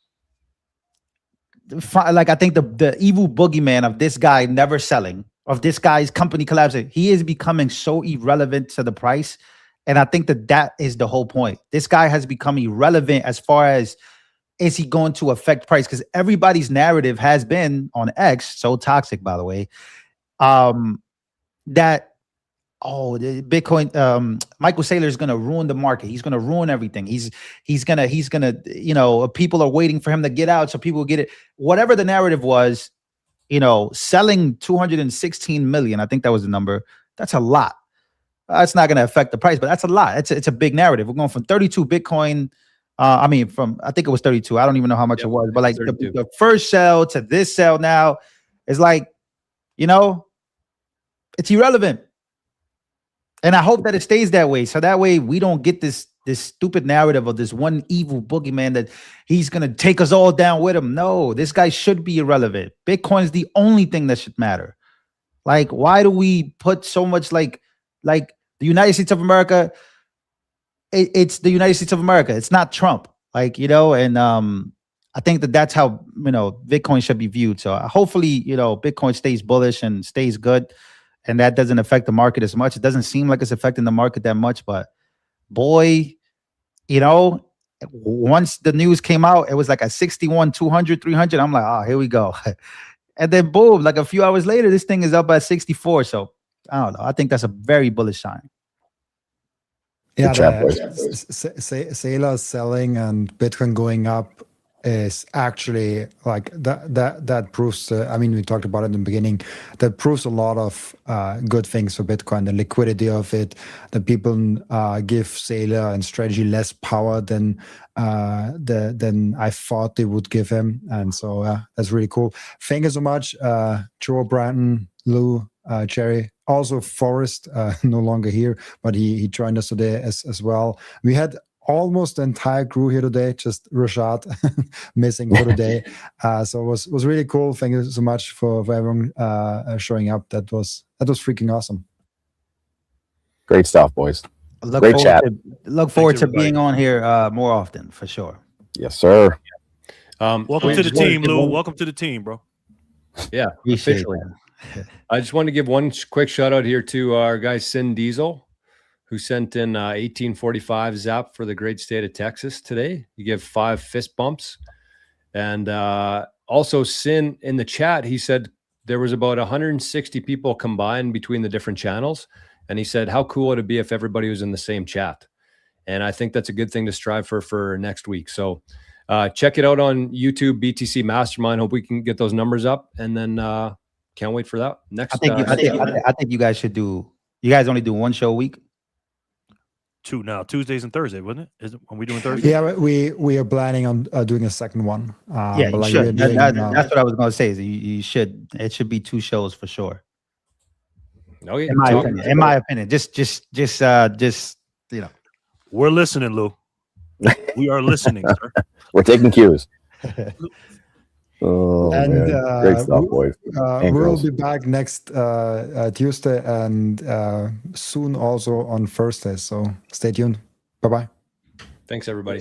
Speaker 6: I think the evil boogeyman of this guy never selling, of this guy's company collapsing, he is becoming so irrelevant to the price. And I think that is the whole point. This guy has become irrelevant as far as, is he going to affect price? Because everybody's narrative has been on X, so toxic, by the way, that, the Bitcoin, Michael Saylor is going to ruin the market. He's going to ruin everything. He's going to, people are waiting for him to get out so people will get it. Whatever the narrative was, selling 216 million, I think that was the number. That's a lot. It's not going to affect the price, but that's a lot. It's a big narrative. We're going from 32 Bitcoin. I think it was 32. I don't even know how much it was, but like the first sell to this sell now is like, it's irrelevant. And I hope that it stays that way. So that way we don't get this stupid narrative of this one evil boogeyman that he's going to take us all down with him. No, this guy should be irrelevant. Bitcoin is the only thing that should matter. Like, why do we put so much like the United States of America? It's the United States of America. It's not Trump. And I think that's how, Bitcoin should be viewed. So hopefully, Bitcoin stays bullish and stays good. And that doesn't affect the market as much. It doesn't seem like it's affecting the market that much, but boy, once the news came out, it was like a 61, 200, 300. I'm like, oh, here we go. And then boom, like a few hours later, this thing is up at 64. So I don't know. I think that's a very bullish sign.
Speaker 1: Yeah, Saylor selling and Bitcoin going up is actually like that proves, we talked about it in the beginning, that proves a lot of good things for Bitcoin, the liquidity of it, that people give Saylor and strategy less power than I thought they would give him. And so that's really cool. Thank you so much, Joe, Brandon, Lou, Jerry, also Forrest, no longer here, but he joined us today as well. We had almost the entire crew here today, just Rashad missing for today. So it was really cool. Thank you so much for everyone showing up. That was freaking awesome.
Speaker 2: Great stuff, boys.
Speaker 6: Look forward to being on here more often, for sure.
Speaker 2: Yes, sir.
Speaker 4: Welcome to the team, Lou. Welcome to the team, bro.
Speaker 5: Yeah, officially. I just want to give one quick shout out here to our guy Sin Diesel, who sent in 1845 zap for the great state of Texas today. You give 5 fist bumps. And also Sin in the chat, he said there was about 160 people combined between the different channels. And he said, how cool would it be if everybody was in the same chat? And I think that's a good thing to strive for next week. So check it out on YouTube, BTC Mastermind. Hope we can get those numbers up. And then can't wait for that. Next,
Speaker 6: I think you guys should do You guys only do one show a week?
Speaker 4: 2 now, Tuesdays and Thursdays, wasn't it? Are we doing Thursday?
Speaker 1: Yeah, we are planning on doing a second one.
Speaker 6: Yeah,
Speaker 1: but
Speaker 6: you
Speaker 1: like
Speaker 6: should.
Speaker 1: we're doing,
Speaker 6: That's what I was going to say. Is you should. It should be 2 shows for sure.
Speaker 5: Okay,
Speaker 6: In my opinion. In my opinion, just you know.
Speaker 4: We're listening, Lou. We are listening, sir.
Speaker 2: We're taking cues. Oh,
Speaker 1: and
Speaker 2: man. Great stuff, boys. And
Speaker 1: we'll
Speaker 2: girls.
Speaker 1: be back next Tuesday and soon also on Thursday. So stay tuned. Bye bye.
Speaker 5: Thanks, everybody.